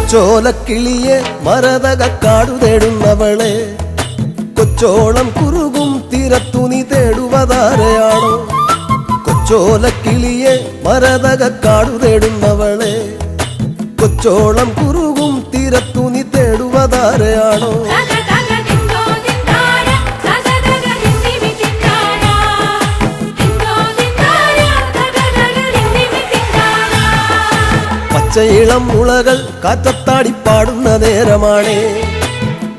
കൊച്ചോലക്കിളിയെ മരതകക്കാടു തേടുന്നവളെ കൊച്ചോളം കുറുകും തീരത്തു നീ തേടുവതാരെയാണോ? കൊച്ചോലക്കിളിയെ മരതകക്കാടു തേടുന്നവളെ കൊച്ചോളം കുറുകും തീരത്തു നീ തേടുവതാരെയാണോ? പച്ചയിളം മുളകൾ കാറ്റത്താടിപ്പാടുന്ന നേരമാണേ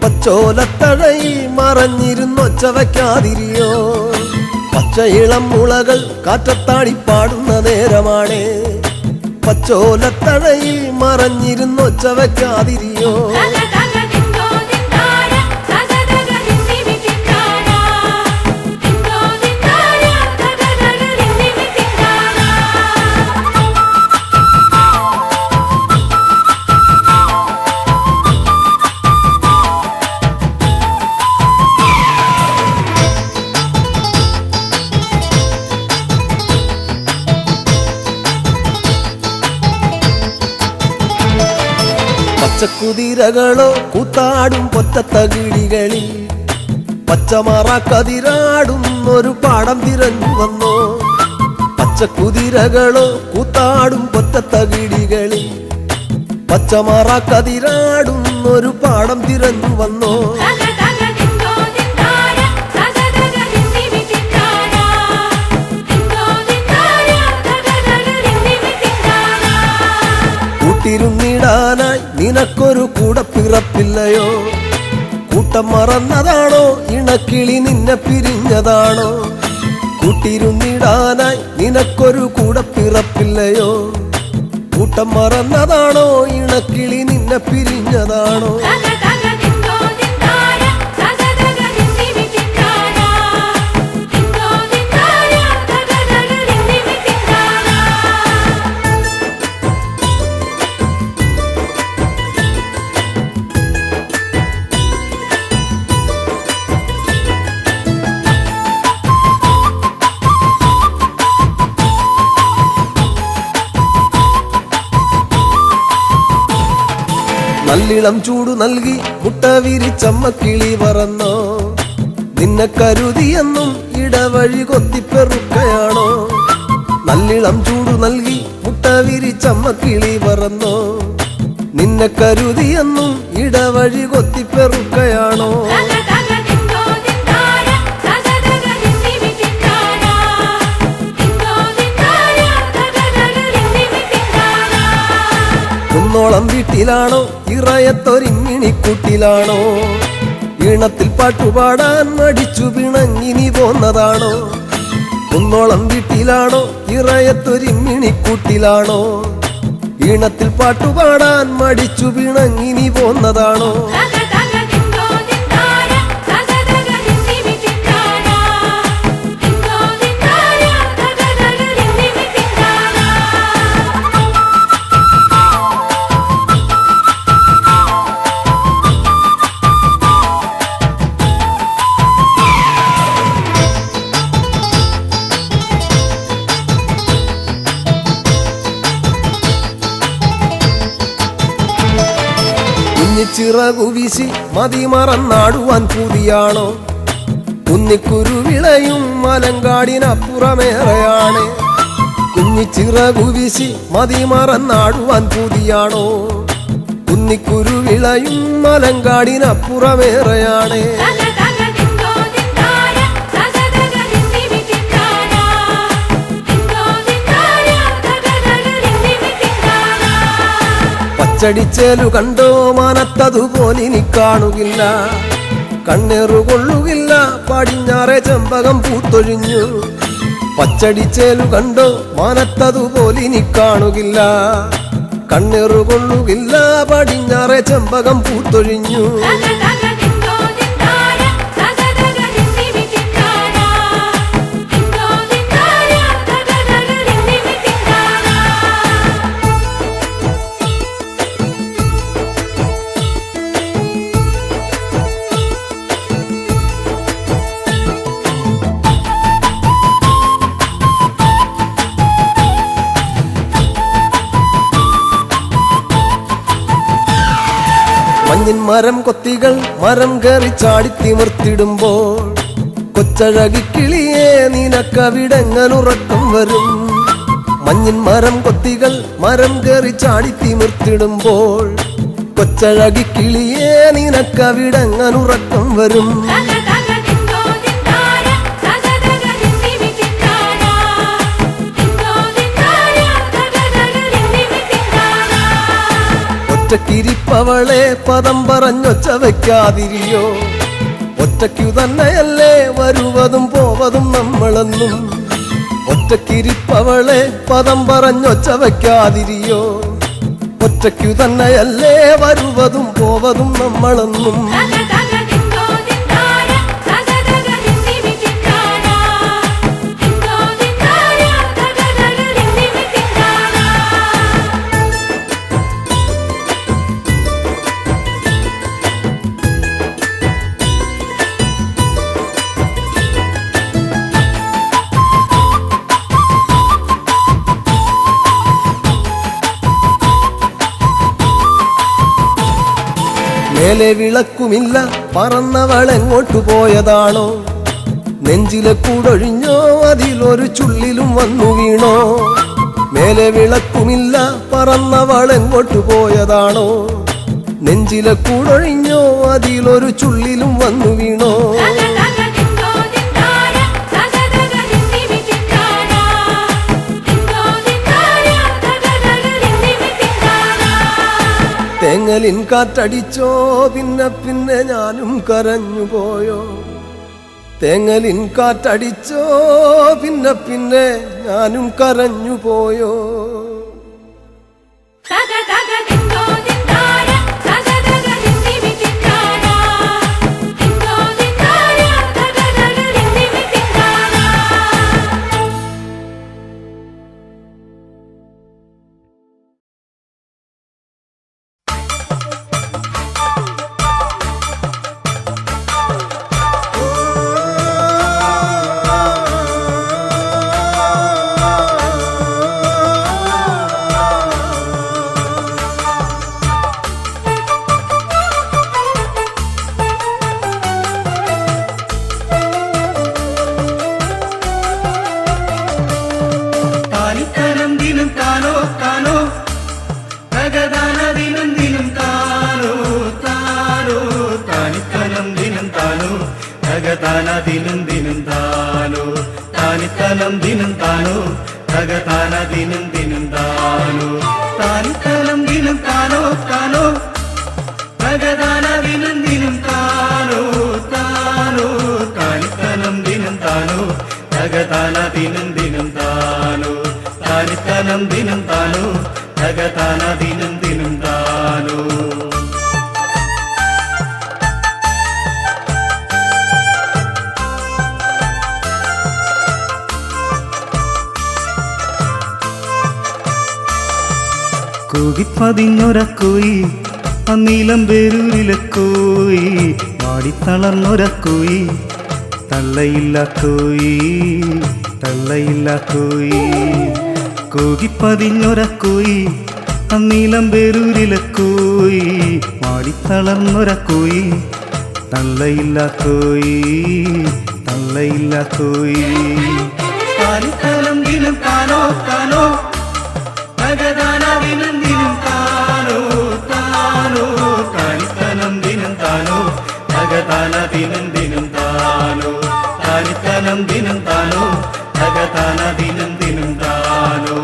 പച്ചോലത്തഴയിൽ മറഞ്ഞിരുന്നൊച്ച വയ്ക്കാതിരിയോ. പച്ചയിളം മുളകൾ കാറ്റത്താടിപ്പാടുന്ന നേരമാണേ പച്ചോലത്തഴയിൽ മറഞ്ഞിരുന്നൊച്ച വയ്ക്കാതിരിയോ. പച്ചക്കുതിരകളോ കൂത്താടും പൊറ്റത്തകിടികളിൽ പച്ചമറക്കതിരാടുന്നൊരു പാടം തിരഞ്ഞു വന്നോ. പച്ചക്കുതിരകളോ കൂത്താടും പൊറ്റത്തകിടികളിൽ പച്ചമറക്കതിരാടുന്നൊരു പാടം തിരഞ്ഞു വന്നോ. കൂട്ടിരുന്നിടാനായി നിനക്കൊരു കൂടപ്പിറപ്പില്ലയോ? കൂട്ടം മറന്നതാണോ ഇണക്കിളി നിന്നെ പിരിഞ്ഞതാണോ? കൂട്ടിരുന്നിടാനായി നിനക്കൊരു കൂടപ്പിറപ്പില്ലയോ? കൂട്ടം മറന്നതാണോ ഇണക്കിളി നിന്നെ പിരിഞ്ഞതാണോ? നല്ലിളം ചൂടു നൽകി മുട്ട വിരിച്ചമ്മക്കിളി പറന്നോ. നിന്നെ കരുതിയെന്നും ഇടവഴി കൊത്തിപ്പെറുക്കയാണോ? നല്ലിളം ചൂടു നൽകി മുട്ട വിരിച്ചമ്മക്കിളി പറന്നോ. നിന്നെ കരുതിയെന്നും ഇടവഴി കൊത്തിപ്പെറുക്കയാണോ? കുന്നോളം വീട്ടിലാണോ ഇറയത്തൊരിമ്മിണിക്കൂട്ടിലാണോ? ഈണത്തിൽ പാട്ടുപാടാൻ മടിച്ചു പിണങ്ങിനി പോന്നതാണോ? കുന്നോളം വീട്ടിലാണോ ഇറയത്തൊരിമ്മിണിക്കൂട്ടിലാണോ? ഈണത്തിൽ പാട്ടുപാടാൻ മടിച്ചു പിണങ്ങിനി പോന്നതാണോ? ചിറകു വീശി മതിമറന്നാടുവാൻ പൂതിയാണോ? കുന്നിക്കുരുവിളയും മലങ്കാടിനപ്പുറമേറെയാണ്. കുഞ്ഞിച്ചിറകു വീശി മതിമറന്നാടുവാൻ പൂതിയാണോ? കുന്നിക്കുരുവിളയും മലങ്കാടിനപ്പുറമേറെയാണ്. പച്ചടിച്ചേലു കണ്ടോ മാനത്തതുപോലിനി കാണുകില്ല. കണ്ണേറുകൊള്ളുകില്ല പടിഞ്ഞാറെ ചെമ്പകം പൂത്തൊഴിഞ്ഞു. പച്ചടിച്ചേലു കണ്ടോ മാനത്തതുപോലിനി കാണുകില്ല. കണ്ണേറുകൊള്ളുകില്ല പടിഞ്ഞാറെ ചെമ്പകം പൂത്തൊഴിഞ്ഞു. മഞ്ഞിൻ മരം കൊത്തികൾ മരം കയറി ചാടിത്തിമിർത്തിടുമ്പോൾ കൊച്ചഴകിക്കിളിയെ നിനക്കവിടെങ്ങനുറക്കം വരും. മഞ്ഞിൻ മരം കൊത്തികൾ മരം കയറി ചാടിത്തിമിർത്തിടുമ്പോൾ കൊച്ചഴകിക്കിളിയെ നിനക്കവിടെങ്ങനുറക്കം വരും. ഒറ്റക്കിരിപ്പവളെ പദം പറഞ്ഞൊച്ച വയ്ക്കാതിരിയോ, ഒറ്റയ്ക്കു തന്നെയല്ലേ വരുവതും പോവതും നമ്മളെന്നും. ഒറ്റക്കിരിപ്പവളെ പദം പറഞ്ഞൊച്ച വയ്ക്കാതിരിയോ, ഒറ്റയ്ക്കു തന്നെയല്ലേ വരുവതും പോവതും നമ്മളെന്നും. മേലെ വിളക്കുമില്ല പറന്നവളെങ്ങോട്ടു പോയതാണോ, നെഞ്ചിലെ കൂടൊഴിഞ്ഞോ അതിലൊരു ചുള്ളിലും വന്നു വീണോ. മേലെ വിളക്കുമില്ല പറന്നവളെങ്ങോട്ടു പോയതാണോ, നെഞ്ചിലെ കൂടൊഴിഞ്ഞോ അതിലൊരു ചുള്ളിലും വന്നു വീണോ. തേങ്ങലിൻ കാറ്റടിച്ചോ പിന്നെ പിന്നെ ഞാനും കരഞ്ഞു പോയോ. തേങ്ങലിൻ കാറ്റടിച്ചോ പിന്നെ പിന്നെ ഞാനും കരഞ്ഞു പോയോ. ദിനം ദിനം താനോ താനിത്തനം ദിനം താനോ തകതാന ദിനം ദിനം താനോ താനിത്തനം ദിനം താനോ താനോ തകതാന ദിനം ദിനം താനോ താനോ താനിത്തനം ദിനം താനോ തകതാന ദിനം ദിനം താനോ താനിത്തനം ദിനം താനോ തകതാന ദിനം ദിനം താനോ. കൂകിപ്പതിഞ്ഞൊരക്കോയി അന്നീലം പേരൂരിലക്കോയി, മാടിത്തളർന്നൊരക്കോയി തള്ളയില്ലക്കോയി തള്ളയില്ലക്കോയി. കൂകിപ്പതിഞ്ഞൊരക്കോയി അന്നീലം പേരൂരിലക്കോയി, മാടിത്തളർന്നൊരക്കോയി തള്ളയില്ലക്കോയി തള്ളയില്ലക്കോയി. താനിത്തലം ദിനം താനോ താനോ തകതാന ദിനം ദിനം താനോ താനോ താനിത്തനം ദിനം താനോ തകതാന ദിനം ദിനം താനോ താനിത്തനം ദിനം താനോ തകതാന ദിനം ദിനം താനോ.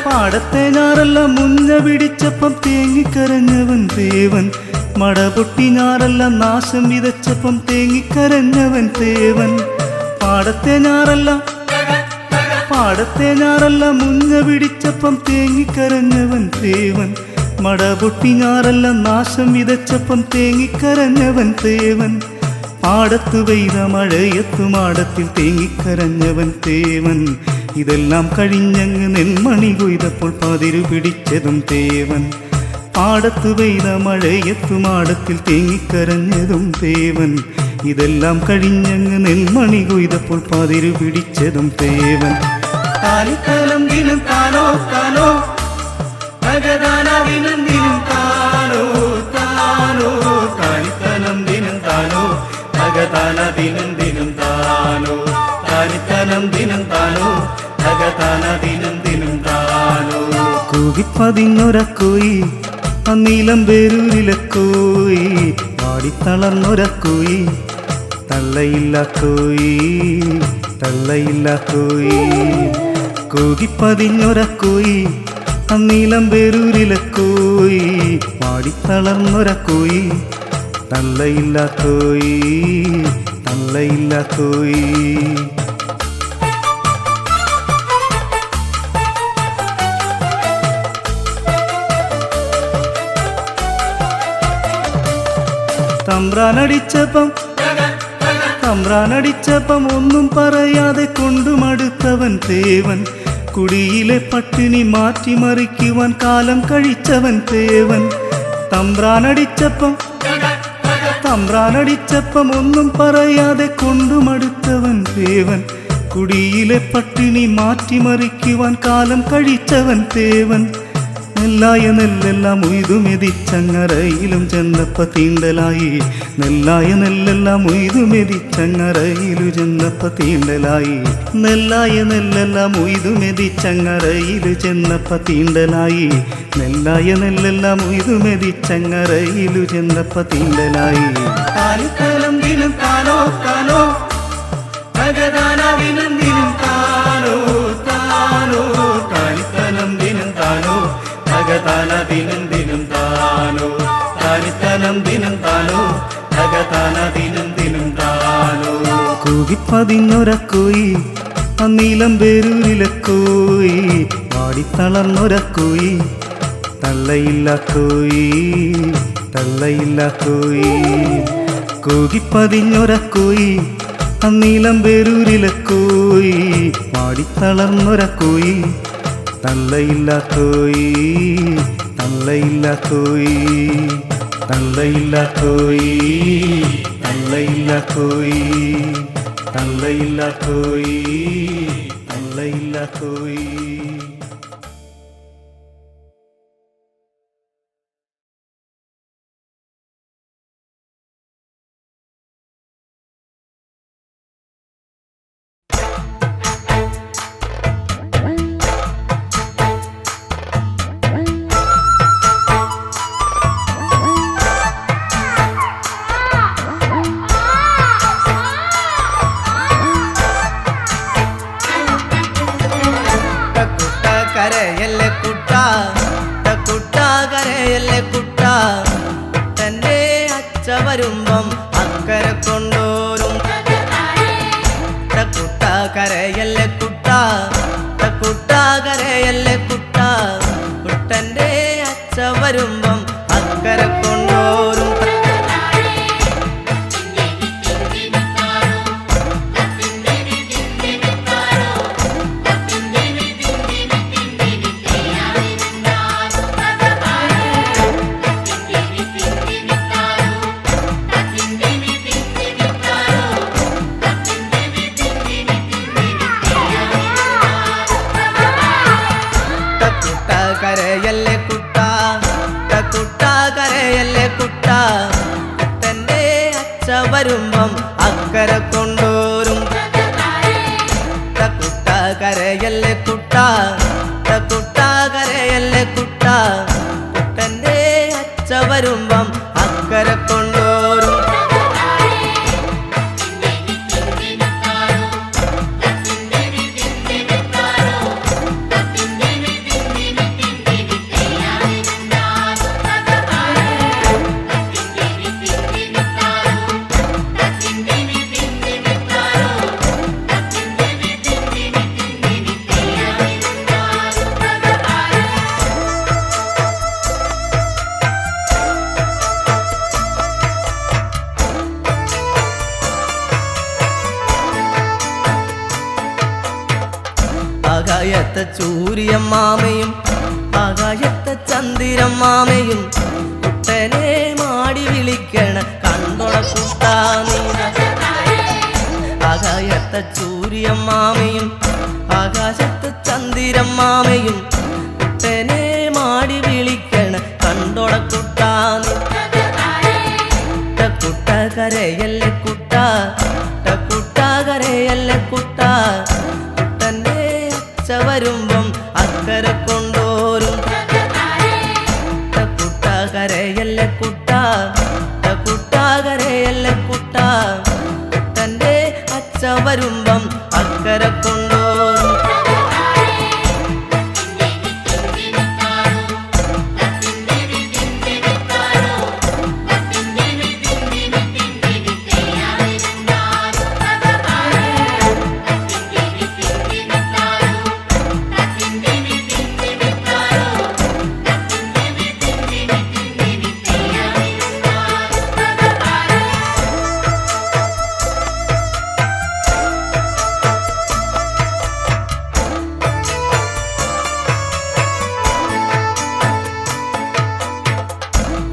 പാടത്തെ ഞാറെല്ലാം മുഞ്ഞ പിടിച്ചപ്പം തേങ്ങിക്കരഞ്ഞവൻ ദേവൻ, മടപൊട്ടി ഞാറെല്ലാം നാശം വിതച്ചപ്പം തേങ്ങിക്കരഞ്ഞവൻ ദേവൻ. പാടത്തെ ഞാറെല്ലാം മുഞ്ഞ പിടിച്ചപ്പം തേങ്ങിക്കരഞ്ഞവൻ ദേവൻ, മടപൊട്ടി ഞാറെല്ലാം നാശം വിതച്ചപ്പം തേങ്ങിക്കരഞ്ഞവൻ ദേവൻ. പാടത്തു പെയ്ത മഴയത്തു മാടത്തിൽ തേങ്ങിക്കരഞ്ഞവൻ തേവൻ, ഇതെല്ലാം കഴിഞ്ഞങ്ങ് നെന്മണി കൊയ്തപ്പോൾ പതിരു പിടിച്ചതും തേവൻ. പാടത്തു പെയ്ത മഴയത്തു മാടത്തിൽ തേങ്ങിക്കരഞ്ഞതും തേവൻ, ഇതെല്ലാം കഴിഞ്ഞങ്ങ് നെൽമണി കൊയ്തപ്പോൾ പതിരു പിടിച്ചതും തേവൻ. താലിത്തലം ദിനം താനോ താനോ തകതാന ദിനം ദിനം താനോ താനോ താലിത്തലം ദിനം താനോ തകതാന ദിനം ദിനം താനോ താലിത്തലം ദിനം താനോ തകതാന ദിനം ദിനം താനോ. കൂകിപ്പതിഞ്ഞൊരക്കോയി അന്നീലം പേരൂരിലക്കോയി പാടിത്തളർന്നൊരക്കോയി തള്ളയില്ല കോയി തള്ളയില്ല കോയി. കൂകിപ്പതിഞ്ഞൊരക്കോയി അന്നീലം പേരൂരിലക്കോയി പാടിത്തളർന്നൊരക്കോയി തള്ളയില്ല കോയി തള്ളയില്ല കോയി. തമ്പ്രാനടിച്ചപ്പം ഒന്നും പറയാതെ കൊണ്ടുമടുത്തവൻ തേവൻ. കുടിയിലെ പട്ടിണി മാറ്റിമറിക്കുവാൻ കാലം കഴിച്ചവൻ തേവൻ. തമ്പ്രാനടിച്ചപ്പം ഒന്നും പറയാതെ കൊണ്ടുമടുത്തവൻ തേവൻ. കുടിയിലെ പട്ടിണി മാറ്റിമറിക്കുവാൻ കാലം കഴിച്ചവൻ തേവൻ. നെല്ലായ നെല്ലെല്ലാം ഉയ്തുമെതിച്ചങ്ങറയിലും ചെന്നപ്പ തീണ്ടലായി. നെല്ലായ നെല്ലെല്ലാം ഉയ്തുമെതിച്ചങ്ങറയിലു ചെന്നപ്പ തീണ്ടലായി. നെല്ലായ നെല്ലെല്ലാം ഉയ്തുമെതിച്ചങ്ങറയില് ചെന്നപ്പ തീണ്ടലായി. നെല്ലായ നെല്ലെല്ലാം ഉയ്തുമെതിച്ചങ്ങറയിലു ചെന്നപ്പ തീണ്ടലായി. താലിത്തലം ദിനം താനോ താനോ തകതാന ദിനം ദിനം താനോ താനോ താലിത്തലം ദിനം താനോ തകതാന ദിനം ദിനം താനോ താലിത്തലം ദിനം താനോ തകതാന ദിനം ദിനം താനോ. കൂകിപ്പതിഞ്ഞൊരക്കോയി അന്നീലം പേരൂരിലക്കോയി പാടിത്തളർന്നൊരക്കോയി തള്ളയില്ല കോയി തള്ളയില്ല കോയി. കൂകിപ്പതിഞ്ഞൊരക്കോയി അന്നീലം പേരൂരിലക്കോയി പാടിത്തളർന്നൊരക്കോയി തള്ളയില്ല കോയി തള്ളയില്ല കോയി തള്ളയില്ല കോയി തള്ളയില്ല കോയി തള്ളയില്ല കോയി തള്ളയില്ല കോയി. കരയല്ലേ കുട്ട കുട്ട കരയല്ലേ കുട്ട. തൻ്റെ അച്ഛ വരുമ്പം അക്കരെ കൊണ്ടോരും കുട്ട കരയല്ലേ കുട്ട കുട്ട കരയല്ലേ കുട്ട. കുട്ടൻ്റെ അച്ഛ വരുമ്പം അക്കരെ കൊണ്ടോരും. കരയല്ലേ കുട്ട കുട്ട കരയല്ലേ കുട്ട. കുട്ടൻ്റെ അച്ഛ വരുമ്പം അക്കരെ കൊണ്ടോരും കുട്ട കരയല്ലേ കുട്ട കുട്ട കരയല്ലേ കുട്ട. കുട്ടൻ്റെ അച്ഛ വരുമ്പം അക്കരെ കൊണ്ടോരും. ആകായത്തെ ചൂര്യമ്മാമയും ആകാശത്തെ ചന്ദിരമ്മാമയും കുട്ടനെ മാടി വിളിക്കണ കണ്ടോ കണ്ടോടക്കൂട്ടാ നീ ആകായത്തെ സൂര്യമ്മാമയും ആകാശത്ത് ചന്ദ്രമ്മാമയും കുട്ടനെ മാടി വിളിക്കണ കണ്ടോടക്കൂട്ടാ നീ കുട്ട കരയല്ലേ കുട്ട കുട്ട കരയല്ലേ കുട്ട കുട്ടൻ്റെ അച്ഛ വരുമ്പം അക്കരെ കൊണ്ടോരും കുട്ട കരയല്ലേ കുട്ട കുട്ട കരയല്ലേ കുട്ട കുട്ടൻ്റെ അച്ഛ വരുമ്പം അക്കരെ കൊണ്ടോരും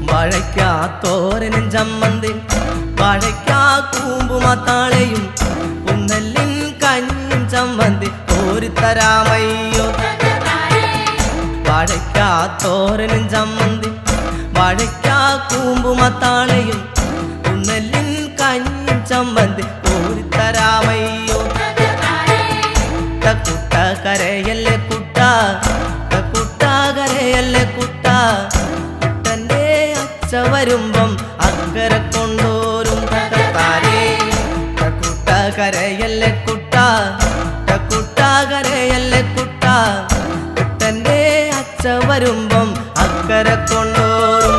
വാഴയ്ക്കാ തോരനും ചമ്മന്തി വാഴയ്ക്കാ കൂമ്പുമത്താളയും കുന്നല്ലിൻ കഞ്ഞും ചമ്മന്തി കോരിത്തരാമയ്യോ വാഴയ്ക്കാ തോരനും ചമ്മന്തി വാഴയ്ക്കാ കൂമ്പുമത്താളയും കുന്നല്ലിൻ കഞ്ഞും ചമ്മന്തി കോരിത്തരാമയ്യോ കുട്ട കരയല്ലേ കുട്ട കുട്ട കരയല്ലേ കുട്ട വരുമ്പം അക്കരെ കൊണ്ടോരും കുട്ട കരയല്ലേ കുട്ട കുട്ട കരയല്ലേ കുട്ട കുട്ടൻ്റെ അച്ഛ വരുമ്പം അക്കരെ കൊണ്ടോരും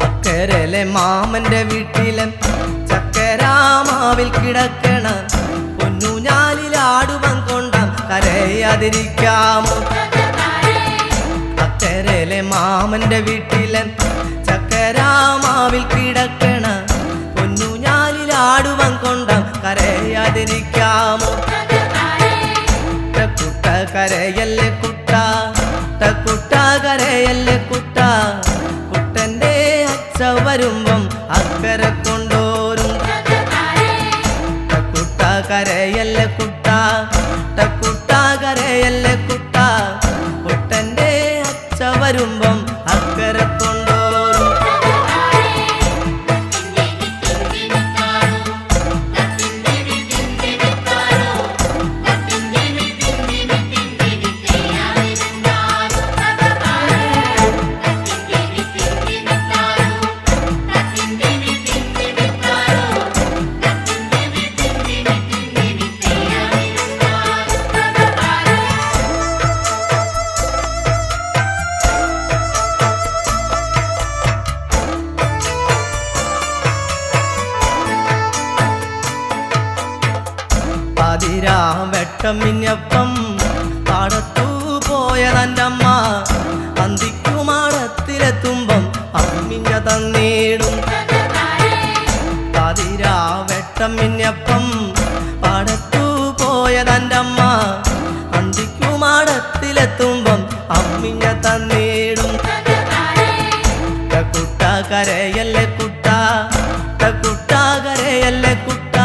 ചക്കരയിലെ മാമന്റെ വീട്ടിലെ ചക്കരാമാവിൽ കിടക്കണ പൊന്നുഞാലിലാടുവൻ കൊണ്ടാം കരയാതിരിക്കാമോ ചക്കരയിലെ മാമന്റെ വീട്ടിലെ ചക്കരാമാവിൽ കിടക്കണ പൊന്നുഞാലിലാടുവൻ കൊണ്ടാം കരയാതിരിക്കാമോ കുട്ട കരയല്ലേ കുട്ട കുട്ട കരയല്ലേ കുട്ട കുട്ടൻ്റെ അച്ഛ വരുമ്പം അക്കരെ കൊണ്ടോരും കുട്ട കരയല്ലേ കുട്ട കുട്ട കരയല്ലേ കുട്ട കുട്ടൻ്റെ അച്ഛ വരുമ്പം അക്കരെ കൊണ്ടോരും വെട്ടം മിന്നപ്പം പാടത്തു പോയ തൻ്റമ്മ അന്തിക്കുമാടത്തിലെത്തുമ്പം അമ്മിഞ്ഞ തന്നീടും വെട്ടം മിന്നപ്പം പാടത്തു പോയ തൻ്റമ്മ അന്തിക്കുമാടത്തിലെത്തുമ്പം അമ്മിഞ്ഞ തന്നീടും കുട്ട കരയല്ലേ കുട്ട കുട്ട കരയല്ലേ കുട്ട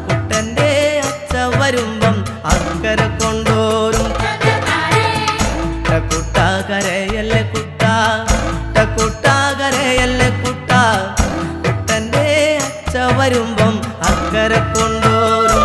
കുട്ടൻ്റെ അച്ഛ വരുമ്പം അക്കരെ കൊണ്ടോരും കുട്ട കരയല്ലേ കുട്ട കുട്ട കരയല്ലേ കുട്ട കുട്ടൻ്റെ അച്ഛ വരുമ്പം അക്കരെ കൊണ്ടോരും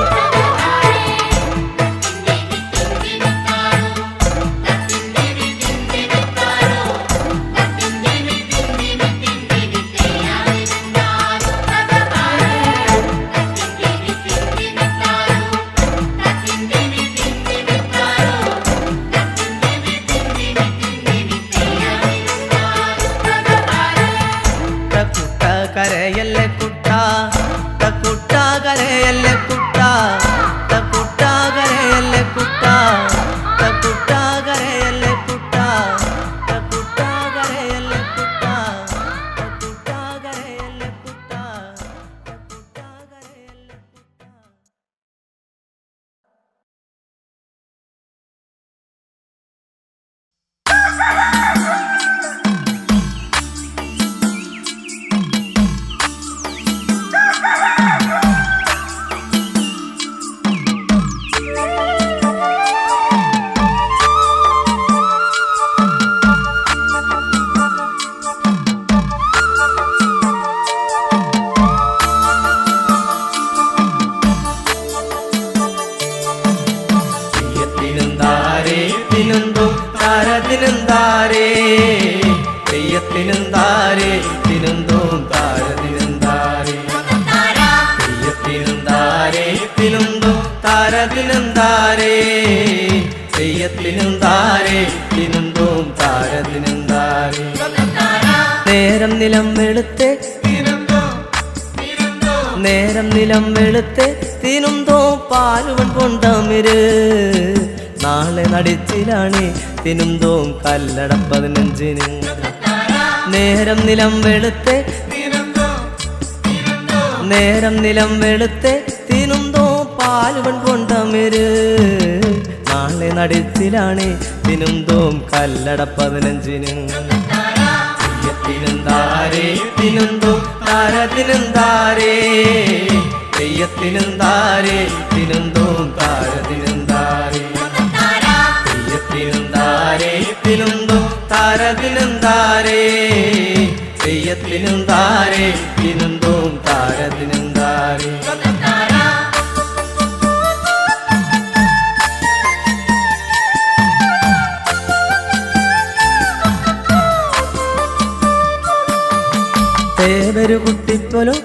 താരത്തിനും താരേ തെയ്യത്തിനും താരേ തിനുന്തോം താരത്തിനും താരേ തെയ്യത്തിനും താരേ തിനുന്തോം താരത്തിനും താരേ തെയ്യത്തിനും താരേ തിനുന്തോം താരത്തിനും താരേ നേരം നിലം വെളുത്തെ നേരം നിലം വെളുത്തെ തിനുന്തോ പാലുവൻ പൊണ്ടമിര് നാളെ നടിച്ചിലാണ് തിനുന്തോം കല്ലട 15-ന് നേരം നിലം വെളുത്തെ നേരം നിലം വെളുത്തെ തിനുന്തോ പാലുവൻ പൊണ്ടമിര് നാളെ നടിച്ചിലാണ് തിനുന്തോം കല്ലട 15-ന് തെയ്യത്തിനും താരേ തിനുന്തോം താരത്തിനും താരേ തെയ്യത്തിനും താരേ തിനുന്തോം താരത്തിനും താരേ തെയ്യത്തിനും താരേ തിനുന്തോം താരത്തിനും താരേ തെയ്യത്തിനും താരേ തിനുന്തോം താരത്തിനും താരേ തേവരു കുട്ടിപ്പോലോ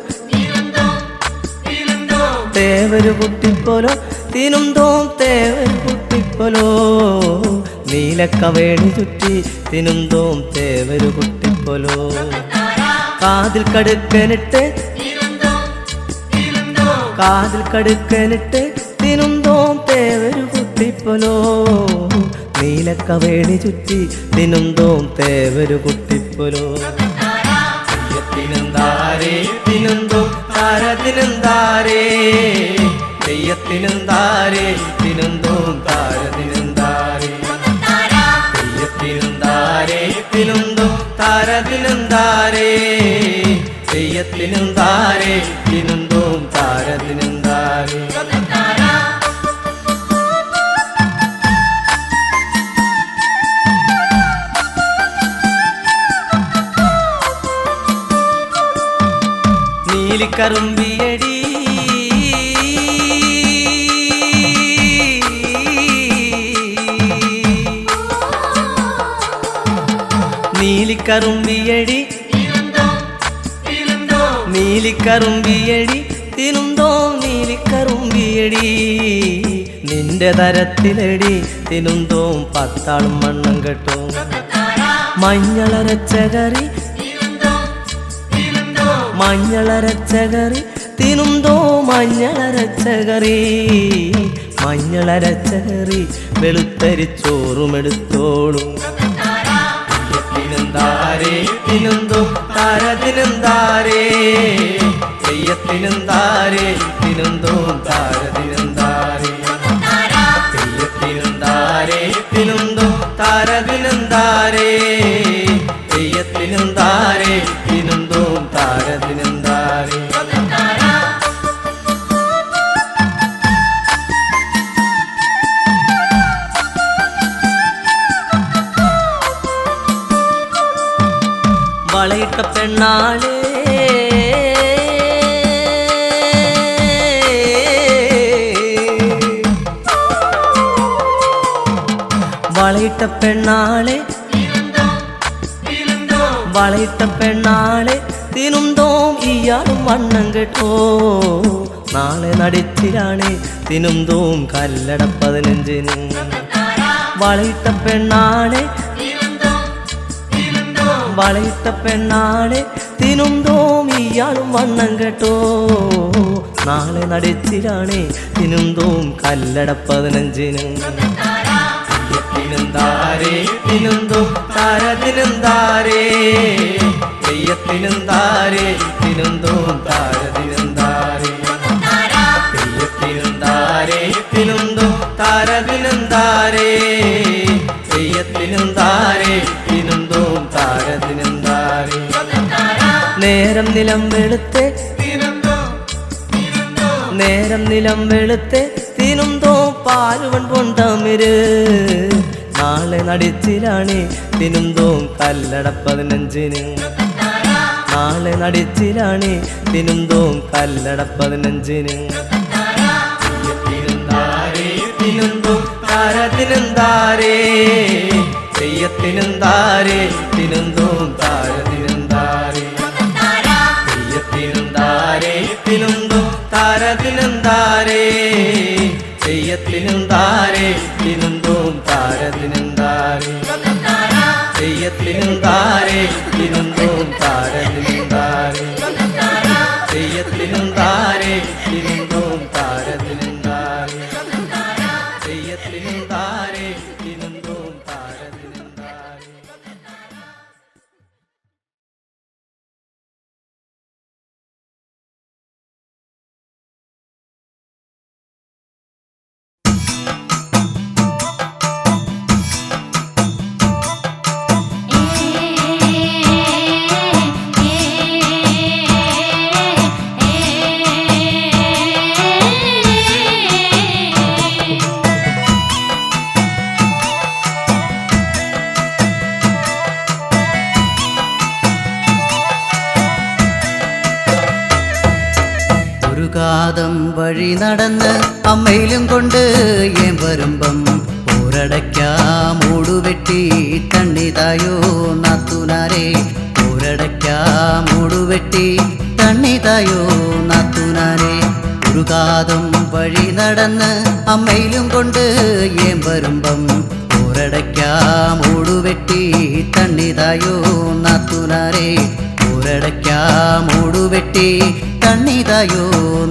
തേവരു കുട്ടിപ്പോലോ തിനുന്തോം തേവരു കുട്ടിപ്പോലോ നീലക്കവേണി ചുറ്റി തിനുന്തോം തേവരു കുട്ടിപ്പോലോ കാതിൽ കടുക്കനിട്ട് കാതിൽ കടുക്കനിട്ട് തിനുന്തോം തേവരു കുട്ടിപ്പോലോ നീലക്കവേണി ചുറ്റി തിനുന്തോം തേവരു കുട്ടിപ്പോലോ തെയ്യത്തിനും താരേ തിനുന്തോം താരത്തിനും താരേ തെയ്യത്തിനും താരേ തിനുന്തോം താരത്തിനും താരേ തെയ്യത്തിനും താരേ തിനുന്തോം താരത്തിനും താരേ തെയ്യത്തിനും താരേ തിനുന്തോം താരത്തിനും താരേ നീലിക്കറുമ്പിയടി നീലിക്കറുമ്പിയടി നീലിക്കറുമ്പിയടി തിനുന്തോം നീലിക്കറുമ്പിയടി നിന്റെ തരത്തിലടി തിനുന്തോം 10 ആളും മണ്ണം കെട്ടും മഞ്ഞളരച്ച കറി മഞ്ഞളരച്ച കറി തിനുന്തോ മഞ്ഞളരച്ച കറി മഞ്ഞളരച്ച കറി വെളുത്തരിച്ചോറുമെടുത്തോളും തെയ്യത്തിനും താരേ തിനുന്തോ താരത്തിനും താരേ തെയ്യത്തിനും താരേ തിനുന്തോം താരത്തിനും താരേ തെയ്യത്തിനും താരേ തിനുന്തോം താരത്തിനും താരേ തെയ്യത്തിനും താരേ തിനുന്തോം താരത്തിനും താരേ വളയിട്ട പെണ്ണാളേ വളയിട്ട പെണ്ണാളെ വളയിട്ട പെണ്ണാളെ തിനുന്തോം ഇയാളും വണ്ണം കേട്ടോ നാളെ നടിച്ചിലാണ് തിനുന്തോം കല്ലട 15-ന് വളയിട്ട പെണ്ണാളെ വളയിട്ട പെണ്ണാളെ തിനുന്തോം ഇയാളും വണ്ണം കേട്ടോ നാളെ നടിച്ചിലാണ് തിനുന്തോം കല്ലട 15-ന് തെയ്യത്തിനും താരേ തിനുന്തോം താരത്തിനും താരേ തെയ്യത്തിനും താരേ തിനുന്തോം താരത്തിനും താരേ തെയ്യത്തിനും താരേ തിനുന്തോം താരത്തിനും താരേ തെയ്യത്തിനും താരേ തിനുന്തോം താരത്തിനും താരേ നേരം നിലം വെളുത്തെ നേരം നിലം വെളുത്തെ തിനുന്തോ പാലുവൻ പൊണ്ടമിര് നാളെ നടിച്ചിലാണ് തിനുന്തോം കല്ലട 15-ന് നാളെ നടിച്ചിലാണ് തിനുന്തോം കല്ലട 15-ന് തെയ്യത്തിനും താരേ തിനുന്തോം താരത്തിനും താരേ തെയ്യത്തിനുന്താരേ തിനുന്തോം താര തിനുന്താരേ തെയ്യത്തിനുന്താരേ തിനുന്തോം താര തിനുന്താരേ തെയ്യത്തിനുന്താരേ തിനുന്തോം താര തിനുന്താരേ തെയ്യത്തിനുന്താരേ തിനുന്തോം താര തിനുന്താരേ തെയ്യത്തിനുന്താരേ തിനുന്തോം താര തിനുന്താരേ തെയ്യത്തിനുന്താരേ തിനുന്തോം താര തിനുന്താരേ. ഒരു കാതം വഴി നടന്ന് അമ്മയിലും കൊണ്ട് ഏൻ വരുമ്പം ഒരടയ്ക്കാ മൂടുവെട്ടി തണ്ണിതായോ നാത്തുനാരെ ഒരടയ്ക്കാ മൂടുവെട്ടി തണ്ണിതായോ നാത്തുനാരെ ഒരു കാതം വഴി നടന്ന് അമ്മയിലും കൊണ്ട് ഏൻ വരുമ്പം ഒരടയ്ക്കാ മൂടുവെട്ടി തണ്ണിതായോ നാത്തുനാരെ ഒരടയ്ക്കാ മൂടുവെട്ടി തണ്ണിതായോ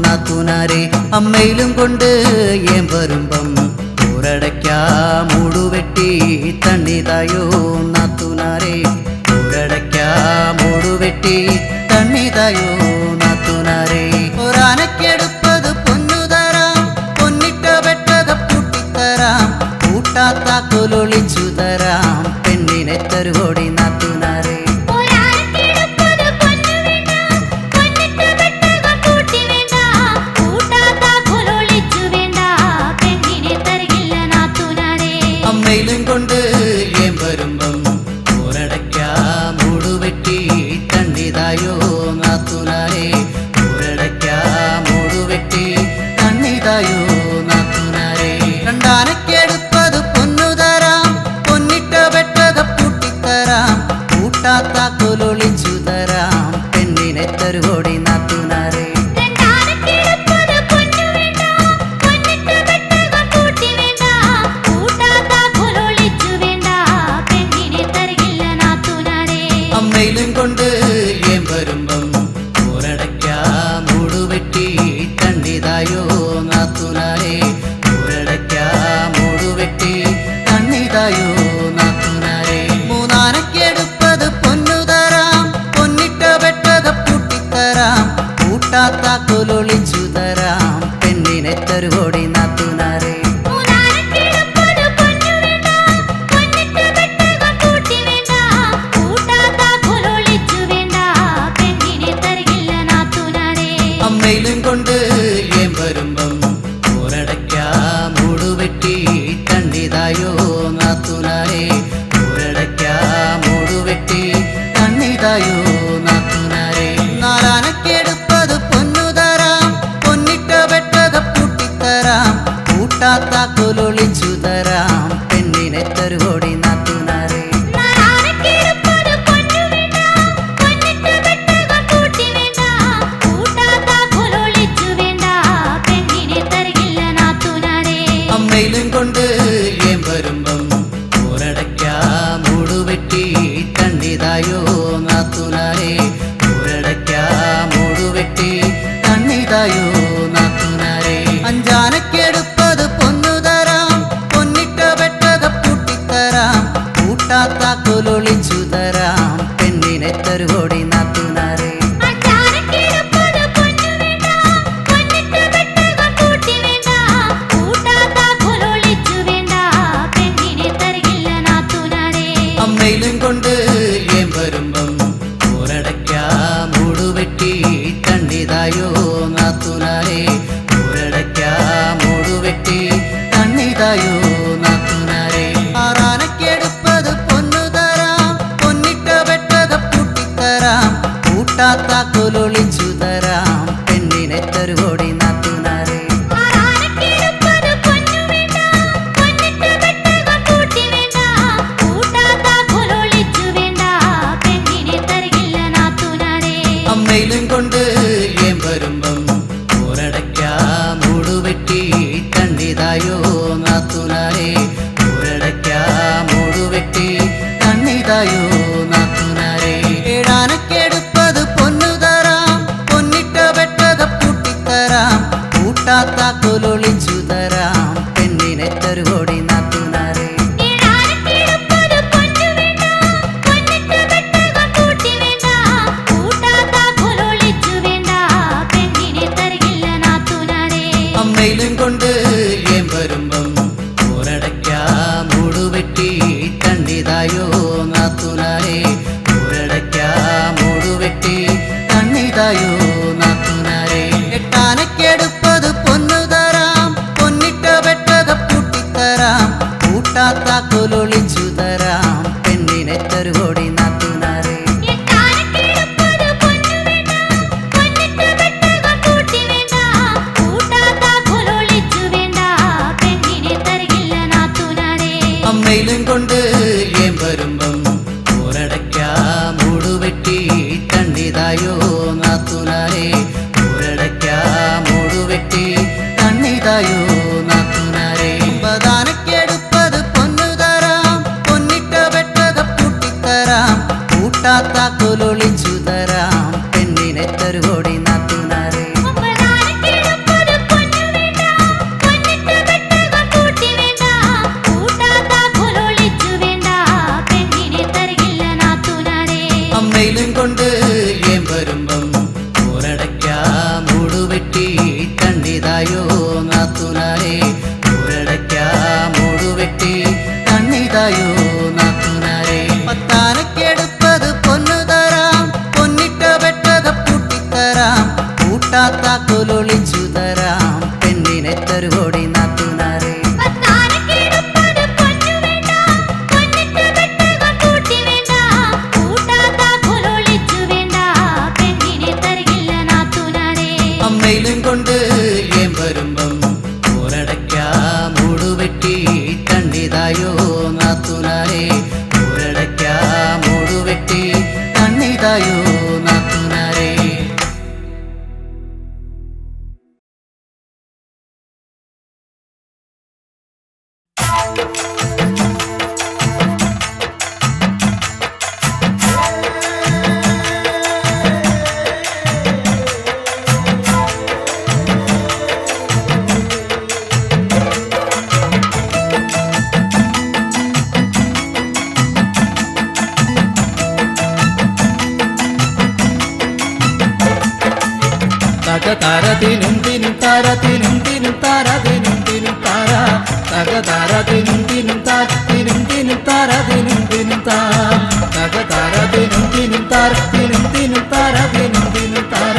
നാത്തുനാരെ അമ്മയിലും കൊണ്ട് ഏൻ വരുമ്പം ഒരടയ്ക്കാ മൂടുവെട്ടി തണ്ണിതായോ നാത്തുനാരെ ഒരടയ്ക്കാ മൂടുവെട്ടി തണ്ണിതായോ നാത്തുനാരെ ഒരാനക്കെടുപ്പത് പൊന്നു തരാം പൊന്നിട്ട വെട്ടക പൂട്ടിത്തരാം കൂട്ടാത്താക്കൊലൊളിച്ചു തരാം പെണ്ണിനെ തരുവോടി നാത്തുനാരെ അമ്മയിലും കൊണ്ട് ഏൻ വരുമ്പം ഒരടയ്ക്കാ മൂടുവെട്ടി തണ്ണിതായോ നാത്തുനാരെ ഒരടയ്ക്കാ മൂടുവെട്ടി തണ്ണിതായോ നാത്തുനാരെ രണ്ടാനക്കെടുപ്പത് പൊന്നു തരാം പൊന്നിട്ട വെട്ടക പൂട്ടിത്തരാം കൂട്ടാത്താക്കൊലൊളിച്ചു തരാം പെണ്ണിനെ തരുവോടി നാത്തുനാരെ അമ്മയിലും കൊണ്ട് ഏൻ വരുമ്പം ഒരടയ്ക്കാ മൂടുവെട്ടി തണ്ണിതായോ നാത്തുനാരെ ഒരടയ്ക്കാ മൂടുവെട്ടി തണ്ണിതായോ നാത്തുനാരെ മൂന്നാനക്കെടുപ്പത് പൊന്നു തരാം പൊന്നിട്ട വെട്ടക പൂട്ടിത്തരാം കൂട്ടാത്താക്കൊലൊളിച്ചു തരാം പെണ്ണിനെ തരുവോടി നാത്തുനാരെ അമ്മയിലും കൊണ്ട് ഏൻ വരുമ്പം ഒരടയ്ക്കാ മൂടുവെട്ടി തണ്ണിതായോ നാത്തുനാരെ ഒരടയ്ക്കാ മൂടുവെട്ടി തണ്ണിതായോ നാത്തുനാരെ നാലാനക്കെടുപ്പത് പൊന്നു തരാം പൊന്നിട്ട വെട്ടക പൂട്ടിത്തരാം കൂട്ടാത്താക്കൊലൊളിച്ചു തരാം പെണ്ണിനെ തരുവോടി നാത്തുനാരെ അമ്മയിലും കൊണ്ട് ഏൻ വരുമ്പം ഒരടയ്ക്കാ മൂടുവെട്ടി തണ്ണിതായോ നാത്തുനാരെ ഒരടയ്ക്കാ മൂടുവെട്ടി തണ്ണിതായോ നാത്തുനാരെ അഞ്ചാനക്കെടുപ്പത് പൊന്നു തരാം പൊന്നിട്ട വെട്ടക പൂട്ടിത്തരാം കൂട്ടാത്താക്കൊലൊളിച്ചു തരാം പെണ്ണിനെ തരുവോടി നാത്തുനാരെ അമ്മയിലും കൊണ്ട് ഏൻ വരുമ്പം ഒരടയ്ക്കാ മൂടുവെട്ടി തണ്ണിതായോ നാത്തുനാരെ ഒരടയ്ക്കാ മൂടുവെട്ടി തണ്ണിതായോ നാത്തുനാരെ ആറാനക്കെടുപ്പത് പൊന്നു തരാം പൊന്നിട്ട വെട്ടക പൂട്ടിത്തരാം കൂട്ടാത്താക്കൊലൊളിച്ചു തരാം പെണ്ണിനെ തരുവോടി നാത്തുനാരെ കൂട്ടാത്താ അമ്മയിലും കൊണ്ട് ഏം വരുമ്പം ഊരടയ്ക്കാ മൂടുവെട്ടി തണ്ണിതായോ നാത്തുനാരെ ഊരടയ്ക്കാ മൂടുവെട്ടി തണ്ണിതായോ നാത്തുനാരെ പ്രധാനക്കെടുപ്പത് പൊന്നു തരാം പൊന്നിട്ട വെട്ടക പൂട്ടിത്തരാം കൂട്ടാത്ത കൊലൊളിച്ചു തരാം പെണ്ണിനെ തരുകോടി നാത്തുനാരെ അമ്മയിലും കൊണ്ട് ഏം വരുമ്പം ഊരടയ്ക്കാ മൂടുവെട്ടി തണ്ണിതായോ നാത്തുനാരെ ഊരടയ്ക്കാ മൂടുവെട്ടി തണ്ണിതായോ നാത്തുനാരെ പത്താനക്കെടുപ്പത് പൊന്നു തരാം പൊന്നിട്ട വെട്ടക പൂട്ടിത്തരാം കൂട്ടാത്ത കൊലൊളിച്ചു തരാം പെണ്ണിനെ തരുകോടി നാത്തുനാരെ അമ്മയിലും കൊണ്ട് ഏം വരുമ്പം ഊരടയ്ക്കാ മൂടുവെട്ടി തണ്ണിതായോ നാത്തുനാരെ ഊരടയ്ക്കാ മൂടുവെട്ടി തണ്ണിതായോ നാത്തുനാരെ തക താരതിനും തിനും താരതിനും തിനും താരതിനും തിനും താര തക താരതിനും തിനും താരതിനും തിനും താരതിനും തിനും താ തക താരതിനും തിനും താരതിനും തിനും താരതിനും തിനും താര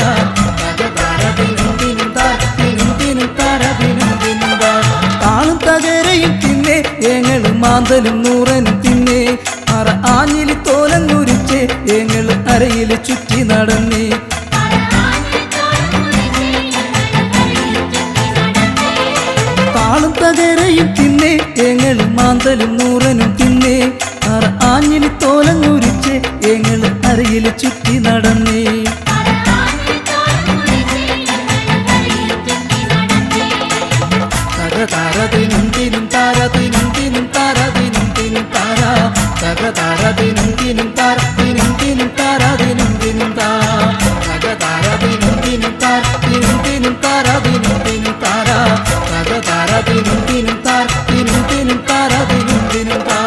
തക താരതിനും തിനും താരതിനും തിനും താരതിനും തിനും താ താളും തകരയും തിന്നെ ഏങ്ങളും മാന്തലും നൂറനും തിന്നെ അറ ആഞ്ഞിലി തോലങ്ങുരിച്ച് ഏങ്ങള് അരയിൽ ചുറ്റി നടന്നേ താളും തകരയും തിന്നെ ഏങ്ങളും മാന്തലും നൂറനും തിന്നെ അറ ആഞ്ഞിലി തോലങ്ങുരിച്ച് ഏങ്ങള് അരയിൽ ചുറ്റി നടന്നേ തക താരതിനും തിനും താരതിനും തിനും താരതിനും തിനും താര തക താരതിനും തിനും താരതിനും തിനും താരതിനും തിനും താ തക താരതിനും തിനും താരതിനും തിനും താരതിനും തിനും താര തക താരതിനും തിനും താരതിനും തിനും താരതിനും തിനും താ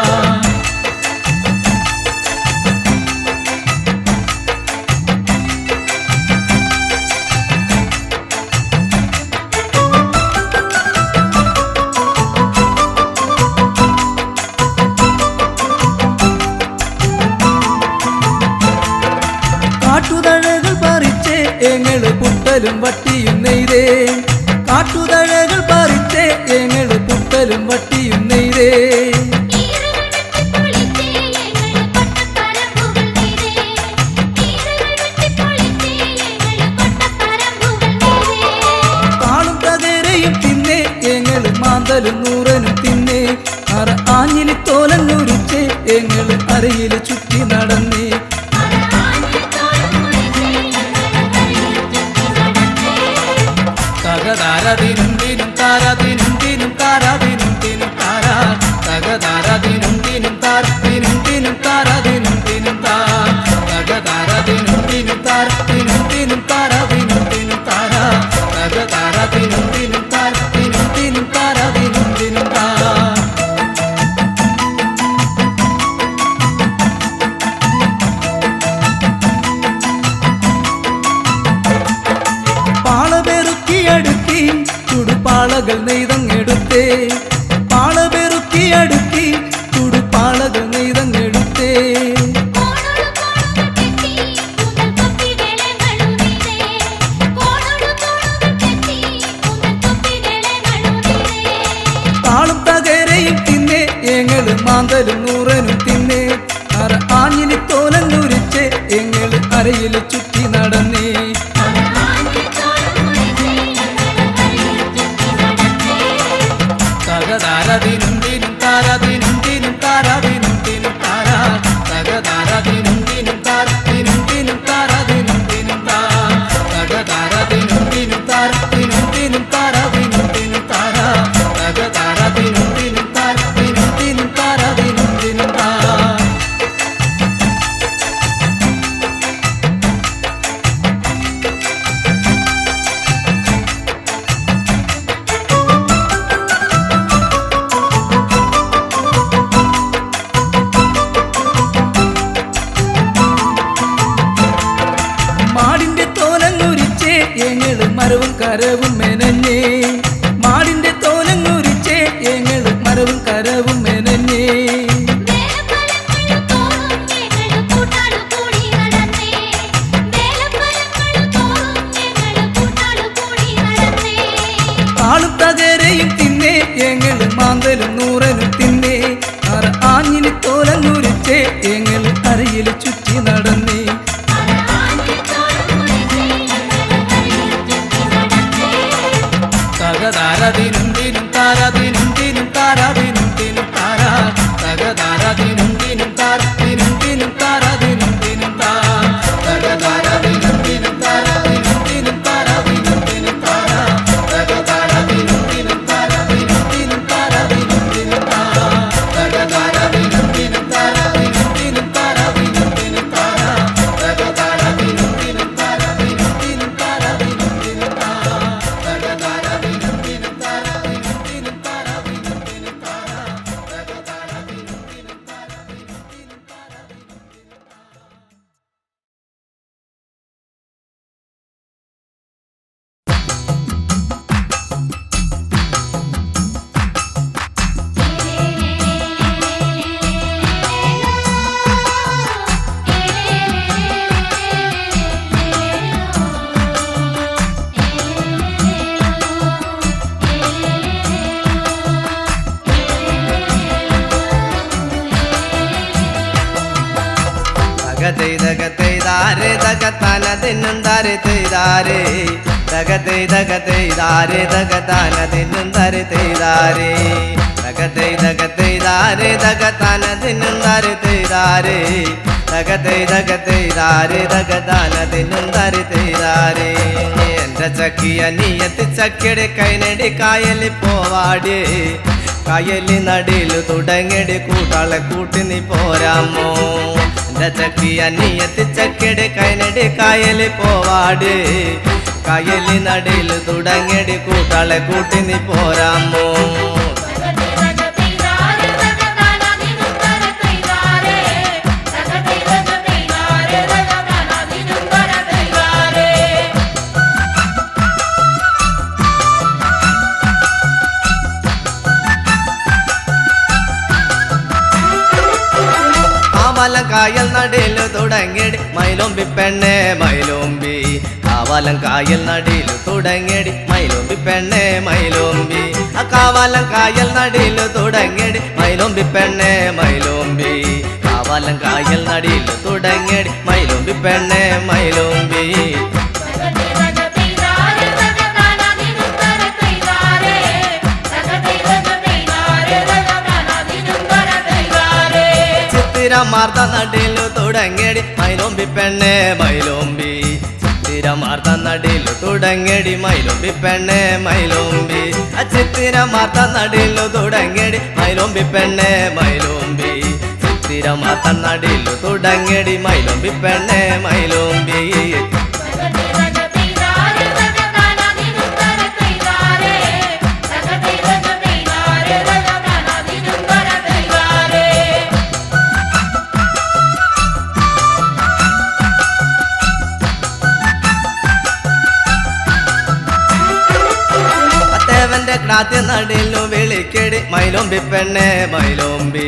കാട്ടുതഴകൾ പറിച്ച് ഏങ്ങള് പുട്ടലും വട്ടിയും നെയ്തേ കാട്ടുതഴകൾ പറിച്ച് ഏങ്ങള് പുട്ടലും വട്ടിയും നെയ്തേ താളും തകരയും തിന്നെ ഏങ്ങള് മാന്തലും നൂറനും തിന്നെ അറ ആഞ്ഞിലി തോലങ്ങുരിച്ച് ഏങ്ങള് അരയിൽ ചുറ്റി നടന്നേ തക താരതിനും തിനും താരതിനും തിനും താരതിനും തിനും താര തക താരതിനും തിനും താരതിനും തിനും താരതിനും തിനും താ തക താരതിനും തിനും താരതിനും തിനും താരതിനും തിനും താര തക താരതിനും തിനും താരതിനും തിനും താരതിനും തിനും താ പാളപെറുക്കി അടുക്കി ചുടുപാളകൾ നെയ്തങ്ങെടുത്തേ പാളപെറുക്കി അടുക്കി ചുടുപാളകൾ നെയ്തങ്ങെടുത്തേ താളും തകരയും തിന്നെ ഏങ്ങള് മാന്തലും നൂറനും തിന്നെ അറ ആഞ്ഞിലി തോലങ്ങുരിച്ച് ഏങ്ങള് അരയിൽ ചുറ്റി നടന്നേ തക താരതിനും തിനും താരതിനും തിനും മരവും കരവും മെനഞ്ഞേ മാടിന്റെ തോലങ്ങുരിച്ചേ ഞങ്ങൾ മരവും കരവും മെനഞ്ഞേ ആളും തകരയും തിന്നേ ഞങ്ങൾ മാന്തലും നൂറനും തിന്നേ ആഞ്ഞിലി തോലങ്ങുരിച്ചേ ഞങ്ങൾ അരയിൽ ചുറ്റി നടന്നേ തകതാരതിനും ദിനും താരതിനും ദിനും താരതിനും ദിനും താര തകതാരതിനും ദിനും താരതിനും ദിനും താരതിനും ദിനും താ തകതാരതിനും ദിനും താരതിനും ദിനും താരതിനും ദിനും താര തകതാരതിനും ദിനും താരതിനും ദിനും താരതിനും ദിനും താ തകതാരതിനും ദിനും താരതിനും ദിനും താരതിനും ദിനും താര തകതാരതിനും ദിനും താരതിനും ദിനും താരതിനും ദിനും താ തകതാരതിനും ദിനും താരതിനും ദിനും താരതിനും ദിനും താര തകതാരതിനും ദിനും താരതിനും ദിനും തകതൈതകതൈതാരേ തകതാനദിന്നുന്താരേ തൈതാരേ തകതൈതകതൈതാരേ തകതാനദിന്നുന്താരേ തൈതാരേ തകതൈതകതൈതാരേ തകതാനദിന്നുന്താരേ തൈതാരേ തകതൈതകതൈതാരേ തകതാനദിന്നുന്താരേ തൈതാരേ എന്റെ ചക്കിയ നീയത്തി ചക്കിയുടെ കൈനടി കായലിൽ പോവാടേ കായലി നടിയിൽ തുടങ്ങടി കൂട്ടാളെ കൂട്ടി നീ പോരാമോ എന്റെ ചക്കിയ നീയത്തി ചക്കിയുടെ കൈനടി കായലിൽ പോവാട് കായലി നടിയിൽ തുടങ്ങടി കൂട്ടാളെ കൂട്ടി നീ പോരാമോ കായൽ നടിയിൽ തുടങ്ങിയടി മൈലോമ്പി പെണ്ണെ മൈലോമ്പി കാവാലം കായൽ നടിയിൽ തുടങ്ങിയടി മൈലോമ്പി പെണ്ണെ മൈലോമ്പി ആ കാവാലം കായൽ നടിയിൽ തുടങ്ങിയടി മൈലോമ്പി പെണ്ണെ മൈലോമ്പി കാവാലം കായൽ നടിയിൽ തുടങ്ങിയടി മൈലോമ്പി പെണ്ണെ മൈലോമ്പി മാർത്ത നടിയിലു തുടങ്ങടി മൈലോമ്പി പെണ്ണെ മൈലോമ്പി ചിത്തിരമാർത്ത നടിയിലു തുടങ്ങടി മൈലോമ്പി പെണ്ണെ മൈലോമ്പി ചിത്തിരമാർത്ത നടിയിലു തുടങ്ങടി മൈലോമ്പി പെണ്ണെ മൈലോമ്പി ചിത്തിരമാർത്ത നടിയിലു തുടങ്ങടി മൈലോമ്പി പെണ്ണെ മൈലോമ്പി ക്രാത്യ നടിയിലു വിളിക്കടി മൈലോമ്പി പെണ്ണെ മൈലോമ്പി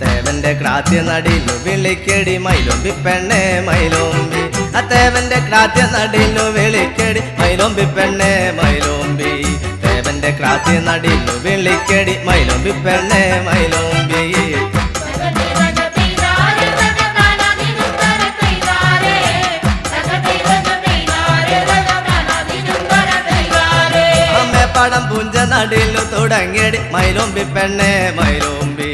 തേവന്റെ ക്രാത്യ നടിയിലു വിളിക്കടി മൈലോമ്പി പെണ്ണെ മൈലോമ്പി തേവന്റെ ക്രാത്യ നടിയിലു വിളിക്കടി മൈലോമ്പി പെണ്ണെ മൈലോമ്പി തേവന്റെ ക്രാത്യ നടിയിലു വിളിക്കടി മൈലോമ്പി പെണ്ണെ മൈലോമ്പി മേപ്പാടം പുഞ്ച നടിയിലു തുടങ്ങിയടി മൈലോമ്പി പെണ്ണെ മൈലോമ്പി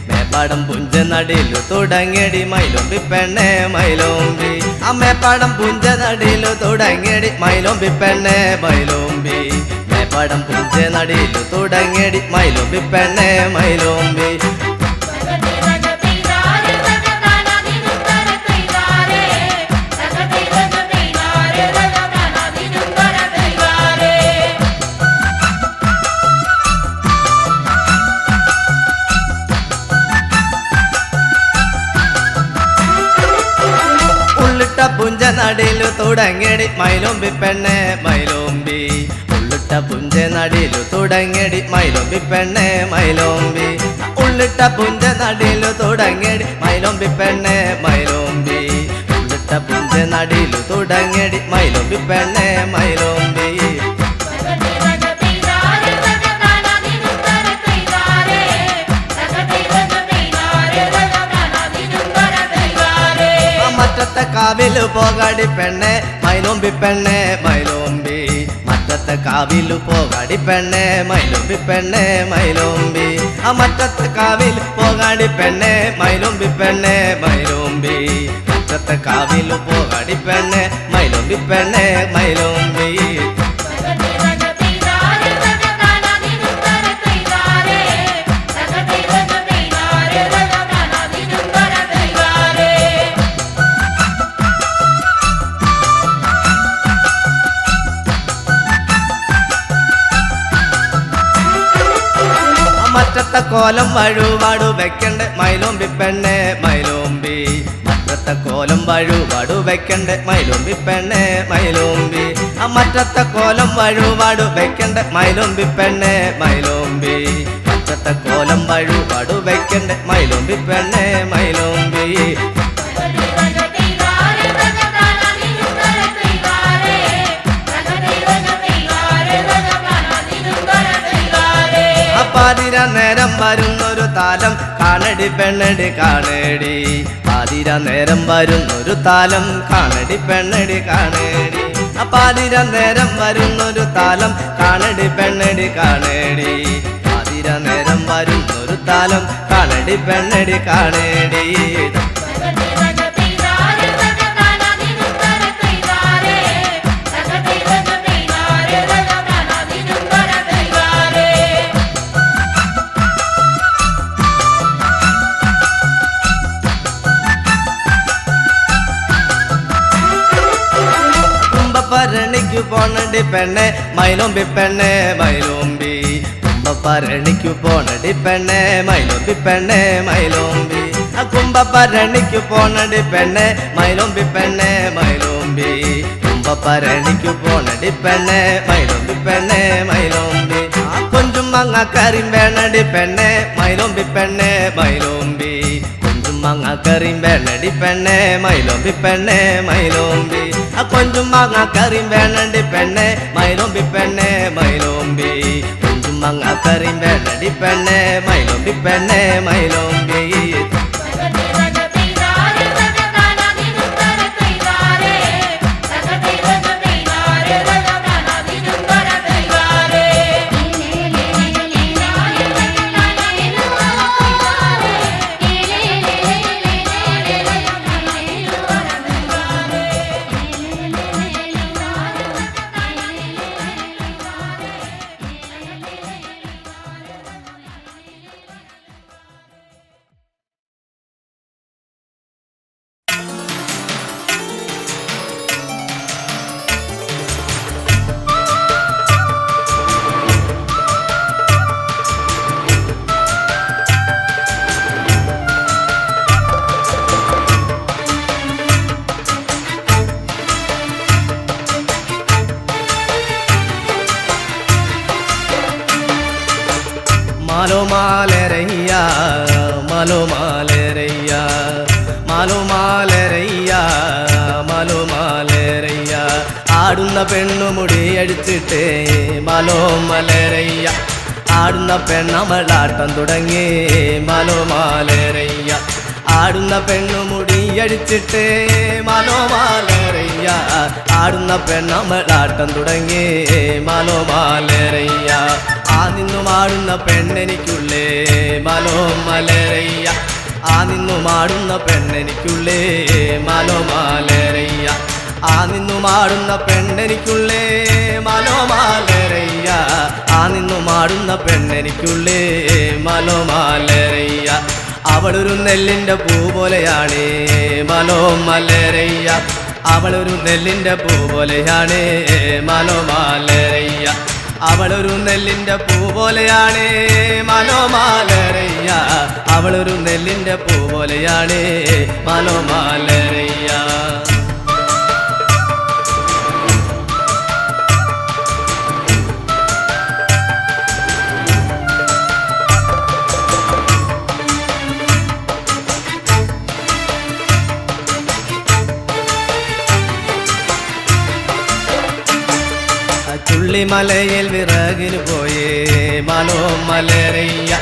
മേപ്പാടം പുഞ്ച നടിയിലു തുടങ്ങിയടി മൈലോമ്പി പെണ്ണെ മൈലോമ്പി ആ മേപ്പാടം പുഞ്ച നടിയിലു തുടങ്ങിയടി മൈലോമ്പി പെണ്ണെ മൈലോമ്പി മേപ്പാടം പുഞ്ച നടിയിലു തുടങ്ങിയടി മൈലോമ്പി പെണ്ണെ മൈലോമ്പി പുഞ്ച നടിയിലു തുടങ്ങിയടി മൈലോമ്പി പെണ്ണെ മൈലോമ്പി ഉള്ളിട്ട പുഞ്ച നടിയിലു തുടങ്ങിയടി മൈലോമ്പി പെണ്ണെ മൈലോമ്പി ഉള്ളിട്ട പുഞ്ച നടിയിലു തുടങ്ങിയടി മൈലോമ്പി പെണ്ണെ മൈലോമ്പി ഉള്ളിട്ട പുഞ്ച നടിയിലു തുടങ്ങിയടി മൈലോമ്പി പെണ്ണെ മൈലോമ്പി മറ്റത്തെ കാവിലു പോകാടി പെണ്ണെ മൈലോമ്പി പെണ്ണെ മൈലോമ്പി മറ്റത്തെ കാവിലു പോകാടി പെണ്ണെ മൈലോമ്പി പെണ്ണെ മൈലോമ്പി മറ്റത്തെ കാവിലു പോകാടി പെണ്ണെ മൈലോമ്പി പെണ്ണെ മൈലോമ്പി മറ്റത്തെ കാവിലു പോകാടി പെണ്ണെ മൈലോമ്പി പെണ്ണെ മൈലോമ്പി മറ്റത്തെ കോലം വഴുപാടു വെക്കണ്ടേ മൈലോമ്പി പെണ്ണെ മൈലോമ്പി മറ്റത്തെ കോലം വഴുപാടു വെക്കണ്ടേ മൈലോമ്പി പെണ്ണെ മൈലോമ്പി മറ്റത്തെ കോലം വഴുപാടു വെക്കണ്ടേ മൈലോമ്പി പെണ്ണെ മൈലോമ്പി മറ്റത്തെ കോലം വഴുപാടു വെക്കണ്ടേ മൈലോമ്പി പെണ്ണെ മൈലോമ്പി പാതിര നേരം വരുന്നൊരു താലം കാണടി പെണ്ണടി കാണേടി പാതിര നേരം വരുന്നൊരു താലം കാണടി പെണ്ണടി കാണേടി പാതിര നേരം വരുന്നൊരു താലം കാണടി പെണ്ണടി കാണേടി പാതിര നേരം വരുന്നൊരു താലം കാണടി പെണ്ണടി കാണേടി പരണിക്കു പോണടി പെണ്ണെ മൈലോമ്പി പെണ്ണെ മൈലോമ്പി കുംഭപ്പരണിക്കു പോണടി പെണ്ണെ മൈലോമ്പി പെണ്ണെ മൈലോമ്പി കുംഭപ്പരണിക്കു പോണടി പെണ്ണെ മൈലോമ്പി പെണ്ണെ മൈലോമ്പി കുംഭപ്പരണിക്കു പോണടി പെണ്ണെ മൈലോമ്പി പെണ്ണെ മൈലോമ്പി കൊഞ്ചും മങ്ങക്കറിയും വേണടി പെണ്ണെ മൈലോമ്പി പെണ്ണെ മൈലോമ്പി മങ്ങക്കറിയും വേണടി പെണ്ണെ മൈലോമ്പി പെണ്ണെ മൈലോമ്പി കൊഞ്ചും മങ്ങക്കറിയും വേണടി പെണ്ണെ മൈലോമ്പി പെണ്ണെ മൈലോമ്പി കൊഞ്ചും മങ്ങക്കറിയും വേണടി പെണ്ണെ മൈലോമ്പി പെണ്ണെ മൈലോമ്പി മാലോ മാലരയ്യ മാലോ മാലരയ്യ മാലോ മാലരയ്യ മാലോ മാലരയ്യ ആടുന്ന പെണ്ണുമുടി അടിച്ചിട്ടേ മാലോ മലരയ്യ ആടുന്ന പെണ്ണമളാട്ടം തുടങ്ങി മാലോ മാലരയ്യ ആടുന്ന പെണ്ണുമുടി അടിച്ചിട്ടേ മാലോ മാലരയ്യ ആടുന്ന പെണ്ണമളാട്ടം തുടങ്ങി മാലോ മാലരയ്യ നിന്നും ആടുന്ന പെണ്ണെനിക്കുള്ളേ മാലോ മലരയ്യ നിന്നും ആടുന്ന പെണ്ണെനിക്കുള്ളേ മാലോ മാലരയ്യ നിന്നും ആടുന്ന പെണ്ണെനിക്കുള്ളേ മാലോ മാലരയ്യ നിന്നും ആടുന്ന പെണ്ണെനിക്കുള്ളേ മാലോ മാലരയ്യ അവളൊരു നെല്ലിൻ്റെ പൂ പോലെയാണ് മാലോ മലരയ്യ അവളൊരു നെല്ലിൻ്റെ പൂ പോലെയാണ് മാലോ മാലരയ്യ അവളൊരു നെല്ലിൻ്റെ പൂ പോലെയാണ് മാലോ മാലരയ്യ അവളൊരു നെല്ലിൻ്റെ പൂ പോലെയാണ് മാലോ മാലരയ്യ ചുള്ളിമലയിൽ വിറകിന് പോയേ മാലോ മലരയ്യ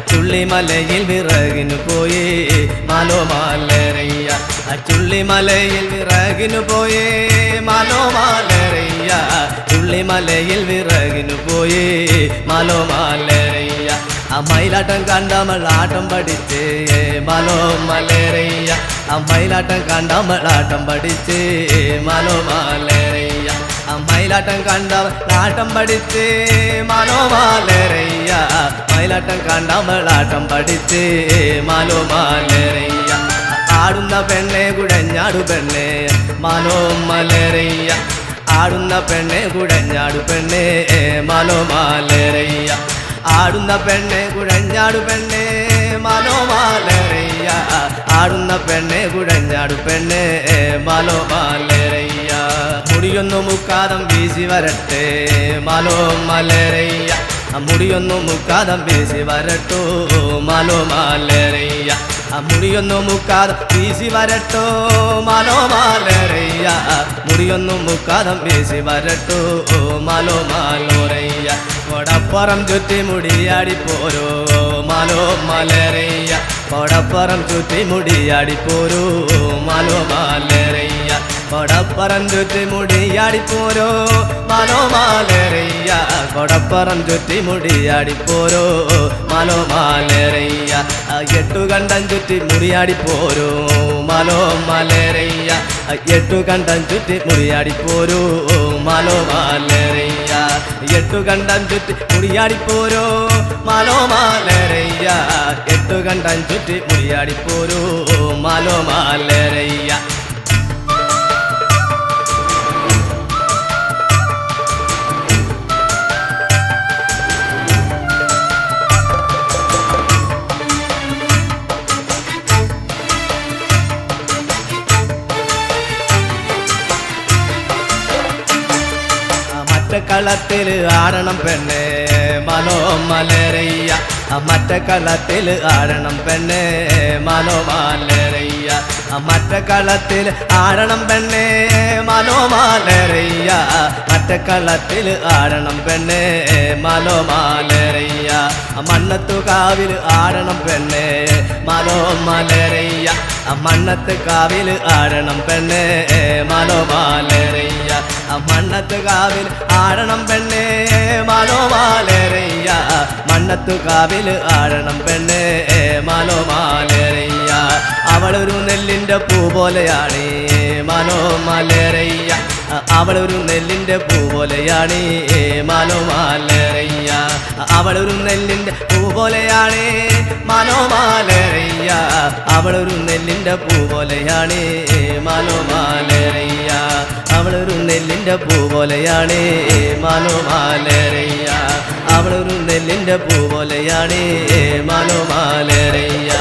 ചുള്ളിമലയിൽ വിറകിന് പോയേ മാലോ മലരയ്യ ചുള്ളിമലയിൽ വിറകിന് പോയേ മാലോ മലരയ്യ ചുള്ളിമലയിൽ വിറകിന് പോയേ മാലോ മലരയ്യ മയിലാട്ടം കണ്ടമൾ ആട്ടം പഠിച്ചേ മാലോ മലരയ്യ മയിലാട്ടം കണ്ടമൾ ആട്ടം പഠിച്ചേ മാലോ മലരയ്യ മയിലാട്ടം കണ്ടവൾ ആട്ടം പഠിച്ചേ മാലോ മലരയ്യ മയിലാട്ടം കണ്ടവൾ ആട്ടം പഠിച്ചേ മാലോ മലരയ്യ ആടുന്ന പെണ്ണെ കുടഞ്ഞാടു പെണ്ണെ മാലോ മലരയ്യ ആടുന്ന പെണ്ണെ കുടഞ്ഞാടു പെണ്ണെ മാലോ മലരയ്യ ആടുന്ന പെണ്ണെ കുഴഞ്ഞാടു പെണ്ണെ മാലോ മലരയ്യ ആടുന്ന പെണ്ണെ കുഴഞ്ഞാടു പെണ്ണെ മാലോ മലരയ്യ മുടിയൊന്നു മുക്കാതം വീശി വരട്ടെ മാലോ മലരയ്യ മുടിയൊന്നു മുക്കാതം വീശി വരട്ടോ മാലോ മലരയ്യ മുടിയൊന്നു മുക്കാതം വീശി വരട്ടോ മാലോ മലരയ്യ മുടിയൊന്നു മുക്കാതം വീശി വരട്ടോ മാലോ മലോരയ്യ കൊടപ്പുറം ചുറ്റി മുടിയാടി പോരോ മാലോ മലരയ്യ കൊടപ്പുറം ചുറ്റി മുടിയാടി പോരോ മാലോ മലരയ്യ കൊടപ്പുറം ചുറ്റി മുടിയാടി പോരോ മാലോ മലരയ്യ കൊടപ്പുറം ചുറ്റി മുടിയാടി പോരോ മാലോ മലരയ്യ എട്ടുകണ്ടം ചുറ്റി മുടിയാടി പോരോ മാലോ മലരയ്യ എട്ടുകണ്ടം ചുറ്റി മുടിയാടി പോരോ മാലോ മലരയ്യ എട്ടുകണ്ടം ചുറ്റി മുടിയാടി പോരോ മാലോ മലരയ്യ എട്ടുകണ്ടം ചുറ്റി മുടിയാടി പോരോ മാലോ മലരയ്യ കളത്തിൽ ആടണം പെണ്ണെ മാലോ മലരയ്യ മറ്റ കളത്തിൽ ആടണം പെണ്ണെ മാലോ മലരയ്യ മറ്റ കളത്തിൽ ആടണം പെണ്ണെ മാലോ മലരയ്യ മറ്റ കളത്തിൽ ആടണം പെണ്ണെ മാലോ മലരയ്യ മണ്ണത്തു കാവിൽ ആടണം പെണ്ണെ മാലോ മലരയ്യ മണ്ണത്ത് കാവിൽ ആടണം പെണ്ണെ മാലോ മലരയ്യ മണ്ണത്ത് കാവിൽ ആടണം പെണ്ണെ മാലോ മലരയ്യ മണ്ണത്തു കാവിൽ ആടണം പെണ്ണെ മാലോ മലരയ്യ അവളൊരു നെല്ലിൻ്റെ പൂ പോലെയാണ് മാലോ മലരയ്യ അവളൊരു നെല്ലിൻ്റെ പൂ പോലെയാണ് മാലോ മലരയ്യ അവളൊരു നെല്ലിൻ്റെ പൂ പോലെയാണ് മാലോ മലരയ്യ അവളൊരു നെല്ലിൻ്റെ പൂ പോലെയാണ് മാലോ മലരയ്യ അവളൊരു നെല്ലിൻ്റെ പൂ പോലെയാണ് മാലോ മലരയ്യ അവളൊരു നെല്ലിൻ്റെ പൂ പോലെയാണ് മാലോ മലരയ്യ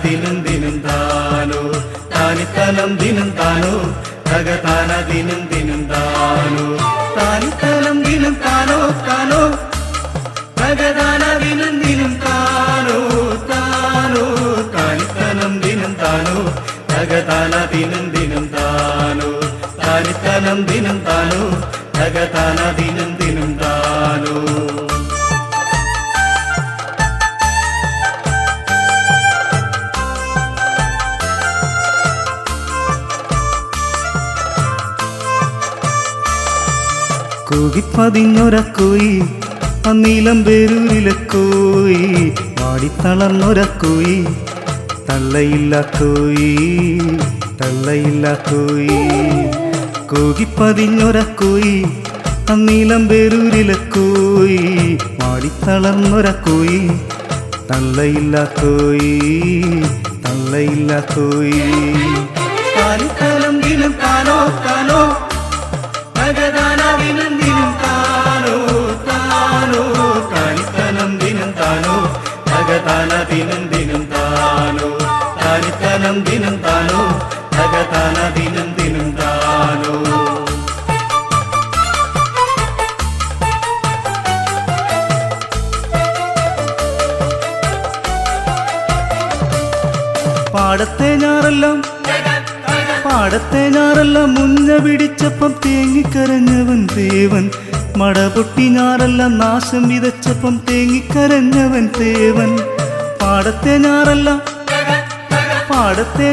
ദിനം ദിനം താനോ താനിത്തനം ദിനം താനോ തകതാന ദിനം ദിനം താനോ താനിത്തനം ദിനം താനോ താനോ തകതാന ദിനം ദിനം താനോ താനോ താനിത്തനം ദിനം താനോ തകതാന ദിനം ദിനം താനോ താനിത്തനം ദിനം താനോ തകതാന ദിനം ദിനം താനോ കൂകിപ്പതിഞ്ഞൊരക്കോയി അന്നീലം പേരൂരിലെ കോയി പാടിത്തളർന്നൊരക്കോയി തള്ളയില്ല കോയി തള്ളയില്ല കോയി കൂകിപ്പതിഞ്ഞൊര കോയി അന്നീലം പേരൂരിലെ കോയി മാടിത്തളർന്നൊര കോയി തള്ളയില്ല കോയി തള്ളയില്ല കോയി താനിത്തലം ദിനം താനോ താനോ തകതാന ദിനം ദിനം താനോ താനോ താനിത്തലം ദിനം താനോ തകതാന ദിനം ദിനം താനോ താനിത്തലം ദിനം താനോ തകതാന ദിനം ദിനം താനോ പാടത്തെ ഞാറെല്ലാം മുഞ്ഞ പിടിച്ചപ്പം തേങ്ങിക്കരഞ്ഞവൻ ദേവൻ മടപൊട്ടി ഞാറെല്ലാം നാശം വിതച്ചപ്പം തേങ്ങിക്കരഞ്ഞവൻ ദേവൻ പാടത്തെ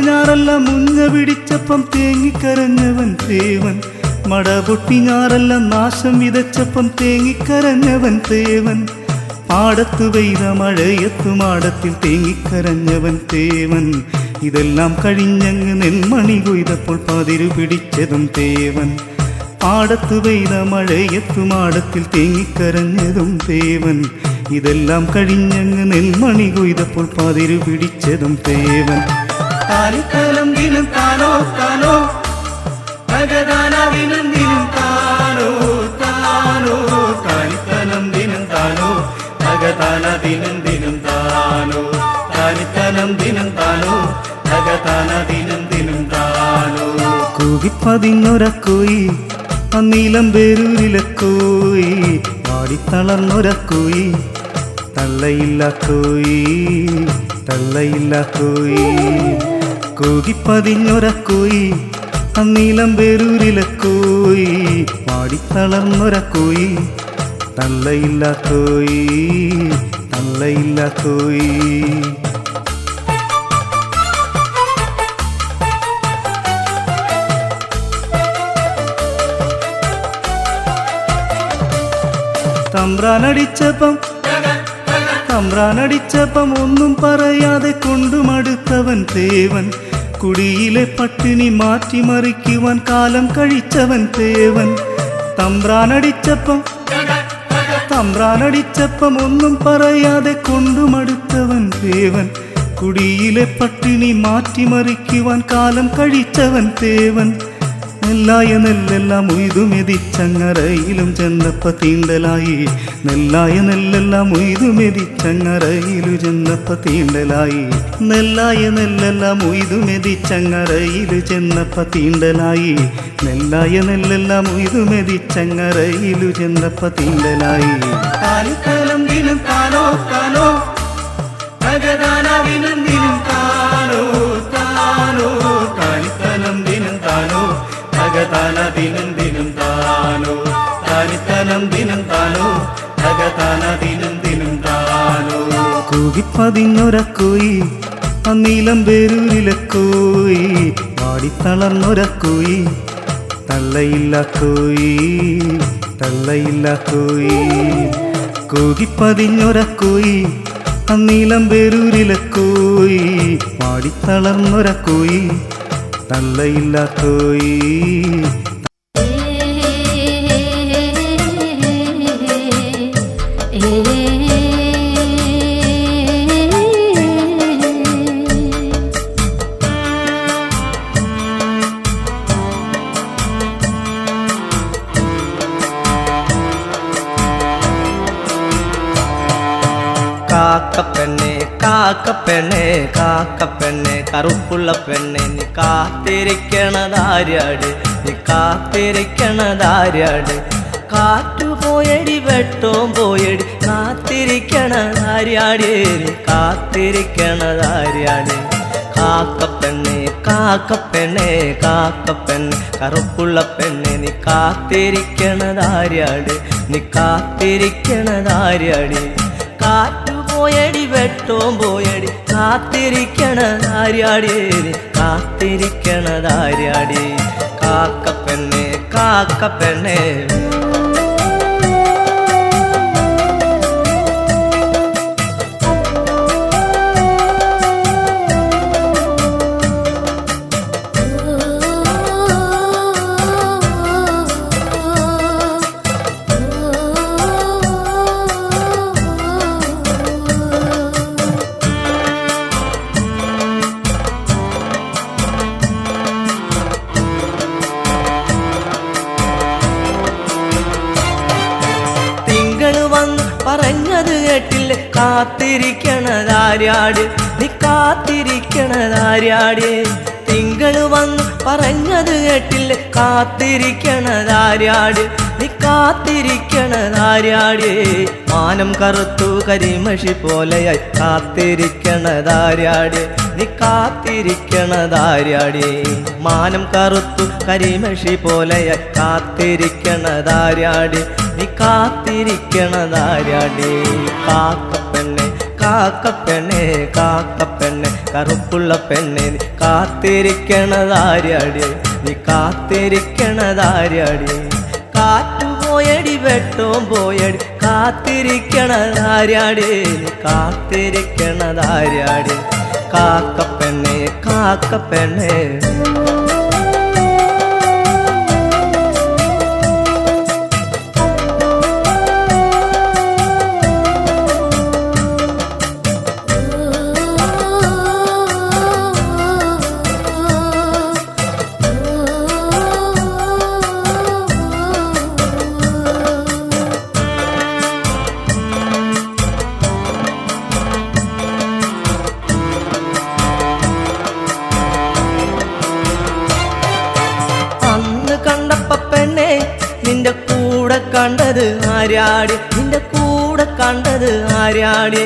ഞാറെല്ലാം മുഞ്ഞ പിടിച്ചപ്പം തേങ്ങിക്കരഞ്ഞവൻ ദേവൻ മടപൊട്ടി ഞാറെല്ലാം നാശം വിതച്ചപ്പം തേങ്ങിക്കരഞ്ഞവൻ ദേവൻ പാടത്തു പെയ്ത മഴയത്തു മാടത്തിൽ തേങ്ങിക്കരഞ്ഞവൻ തേവൻ ഇതെല്ലാം കഴിഞ്ഞങ്ങ് നെന്മണി കൊയ്തപ്പോൾ പതിരു പിടിച്ചതും തേവൻ പാടത്തു പെയ്ത മഴയത്തു മാടത്തിൽ തേങ്ങിക്കരഞ്ഞതും തേവൻ ഇതെല്ലാം കഴിഞ്ഞങ്ങ് നെന്മണി കൊയ്തപ്പോൾ പതിരു പിടിച്ചതും തേവൻ താനിത്തലം ദിനം താനോ താനോ ഭഗദാന ദിനം ദിനം താനോ താനോ താനിത്തലം ദിനം താനോ ഭഗദാന ദിനം ദിനം താനോ താനിത്തലം ദിനം താനോ ഭഗദാന ദിനം ദിനം താനോ കൂകിപ്പതിഞ്ഞൊര കോയി അന്നീലം പേരൂരിലെ കോയി പാടിത്തളർന്നൊര കോയി തള്ളയില്ല കോയി തള്ളയില്ല കോയി കൂകിപ്പതിഞ്ഞൊര കോയി അന്നീലം പേരൂരിലെ കോയി പാടിത്തളർന്നൊര കോയി തള്ളയില്ല കോയി തള്ളയില്ല കോയി തമ്പ്രാനടിച്ചപ്പം ഒന്നും പറയാതെ കൊണ്ടുമടുത്തവൻ തേവൻ കുടിയിലെ പട്ടിണി മാറ്റിമറിക്കുവാൻ കാലം കഴിച്ചവൻ തേവൻ തമ്പ്രാനടിച്ചപ്പം ഒന്നും പറയാതെ കൊണ്ടുമടുത്തവൻ തേവൻ കുടിയിലെ പട്ടിണി മാറ്റിമറിക്കുവാൻ കാലം കഴിച്ചവൻ തേവൻ നെല്ലായ നെല്ലെല്ലാം ഉയ്തുമെതിച്ചങ്ങറയിലും ചെന്നപ്പ തീണ്ടലായി നെല്ലായ നെല്ലെല്ലാം ഉയ്തുമെതിച്ചങ്ങറയിലു ചെന്നപ്പ തീണ്ടലായി നെല്ലായ നെല്ലെല്ലാം ഉയ്തുമെതിച്ചങ്ങറയിലു ചെന്നപ്പ തീണ്ടലായി നെല്ലായ നെല്ലെല്ലാം ഉയ്തുമെതിച്ചങ്ങറയിലു ചെന്നപ്പ തീണ്ടലായി താനിത്തലം ദിനം താനോ താനോ ഭഗദാന ദിനം ദിനം താനോ താനോ താനിത്തലം ദിനം താനോ ഭഗദാന ദിനം ദിനം താനോ താനിത്തലം ദിനം താനോ ഭഗദാന ദിനം ദിനം താനോ കൂകിപ്പതിഞ്ഞൊര കോയി അന്നീലം പേരൂരിലെ കോയി പാടിത്തളർന്നൊര കോയി തള്ളയില്ല കോയി തള്ളയില്ല കോയി കൂകിപ്പതിഞ്ഞൊര കോയി അന്നീലം പേരൂരിലെ കോയി പാടിത്തളർന്നൊര കോയി തള്ളയില്ല കോയി കാക്കപ്പെണ്ണെ കാക്കപ്പെണ്ണെ കാക്കപ്പെണ്ണെ കറുപ്പുള്ള പെണ്ണെ നീ കാത്തിരിക്കണതാര്യാട് നീ കാത്തിരിക്കണതാര്യാട് കാറ്റു പോയടി വെട്ടവും പോയടി കാത്തിരിക്കണതാര്യാട് നീ കാത്തിരിക്കണതാര്യാട് കാക്കപ്പെണ്ണെ കാക്കപ്പെണ്ണെ കാക്കപ്പെണ്ണെ കറുപ്പുള്ള പെണ്ണെ നീ കാത്തിരിക്കണതാര്യാട് നീ കാത്തിരിക്കണതാര്യാട് കാറ്റു പോയടി വെട്ടവും പോയടി കാത്തിരിക്കണതാര്യാടി കാത്തിരിക്കണതാര്യാടി കാക്കപ്പെണ്ണെ കാക്കപ്പെണ്ണെ കേട്ടില്ലേ കാത്തിരിക്കണതാര്യാട് നീ കാത്തിരിക്കണതാര്യാട് തിങ്കള് വന്നു പറഞ്ഞത് കേട്ടില്ലേ കാത്തിരിക്കണതാര്യാട് നീ കാത്തിരിക്കണതാര്യാട് മാനം കറുത്തു കരിമഷി പോലെയായി കാത്തിരിക്കണതാര്യാട് നീ കാത്തിരിക്കണതാര്യാട് മാനം കറുത്തു കരിമഷി പോലെയായി കാത്തിരിക്കണതാര്യാട് നീ കാത്തിരിക്കണതാര്യാട് കാക്കപ്പെണ്ണെ കാക്കപ്പെണ്ണെ കാക്കപ്പെണ്ണെ കറുപ്പുള്ള പെണ്ണെ നീ കാത്തിരിക്കണതാര്യാട് നീ കാത്തിരിക്കണതാര്യാട് കാറ്റു പോയടി വെട്ടവും പോയടി കാത്തിരിക്കണതാര്യാട് നീ കാത്തിരിക്കണതാര്യാട് കാക്കപ്പെണ്ണെ കാക്കപ്പെണ്ണെ നിന്റെ കൂടെ കണ്ടത് ആര്യാട് നിന്റെ കൂടെ കണ്ടത് ആര്യാട്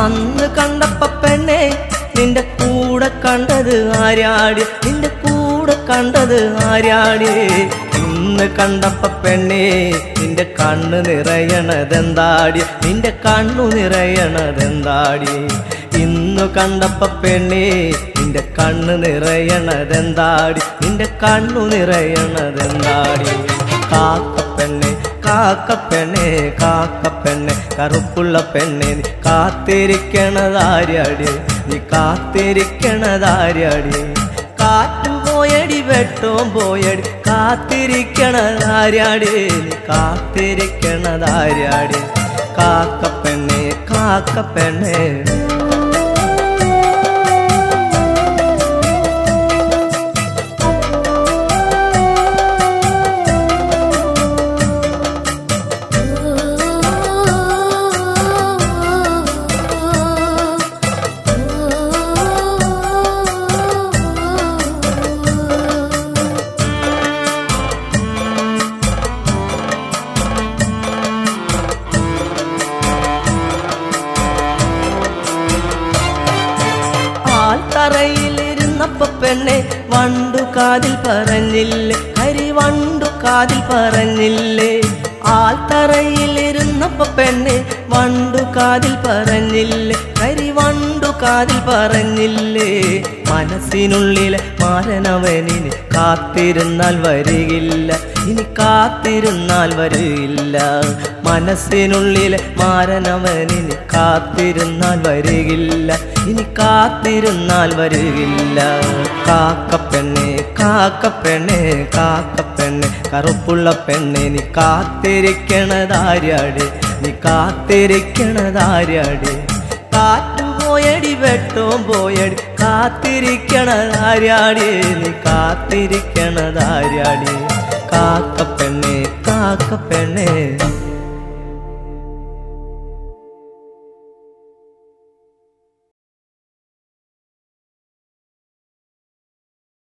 അന്ന് കണ്ടപ്പ പെണ്ണെ നിന്റെ കൂടെ കണ്ടത് ആര്യാട് നിന്റെ കൂടെ കണ്ടത് ആര്യാട് ഇന്ന് കണ്ടപ്പ പെണ്ണെ നിന്റെ കണ്ണ് നിറയണതെന്താടി നിന്റെ കണ്ണു നിറയണതെന്താടി ഇന്നു കണ്ടപ്പ പെണ്ണെ നിന്റെ കണ്ണ് നിറയണതെന്താടി നിന്റെ കണ്ണു നിറയണതെന്താടി കാക്കപ്പെണ്ണെ കാക്കപ്പെണ്ണെ കാക്കപ്പെണ്ണെ കറുപ്പുള്ള പെണ്ണെ നീ കാത്തിരിക്കണതാര്യാടി നീ കാത്തിരിക്കണതാര്യാടി കാറ്റു പോയടി വെട്ടവും പോയടി കാത്തിരിക്കണതാര്യാടി നീ കാത്തിരിക്കണതാര്യാടി കാക്കപ്പെണ്ണെ കാക്കപ്പെണ്ണെ തറയിലിരുന്നപ്പ പെണ്ണെ വണ്ടു കാതിൽ പറഞ്ഞില്ലേ കരിവണ്ടു കാതിൽ പറഞ്ഞില്ലേ ആൽത്തറയിലിരുന്നപ്പ പെണ്ണെ വണ്ടു കാതിൽ പറഞ്ഞില്ലേ കരിവണ്ടു കാതിൽ പറഞ്ഞില്ലേ മനസ്സിനുള്ളിലെ മാരനവനിന് കാത്തിരുന്നാൽ വരികില്ല ഇനി കാത്തിരുന്നാൽ വരില്ല മനസ്സിനുള്ളിലെ മാരനവനിന് കാത്തിരുന്നാൽ വരികില്ല ഇനി കാത്തിരുന്നാൽ വരികില്ല കാക്കപ്പെണ്ണെ കാക്കപ്പെണ്ണെ കാക്കപ്പെണ്ണെ കറുപ്പുള്ള പെണ്ണെ നീ കാത്തിരിക്കണതാര്യാട് നീ കാത്തിരിക്കണതാര്യാട് കാറ്റു പോയടി വെട്ടവും പോയടി കാത്തിരിക്കണതാര്യാട് നീ കാത്തിരിക്കണതാര്യാട് കാക്കപ്പെണ്ണെ കാക്കപ്പെണ്ണെ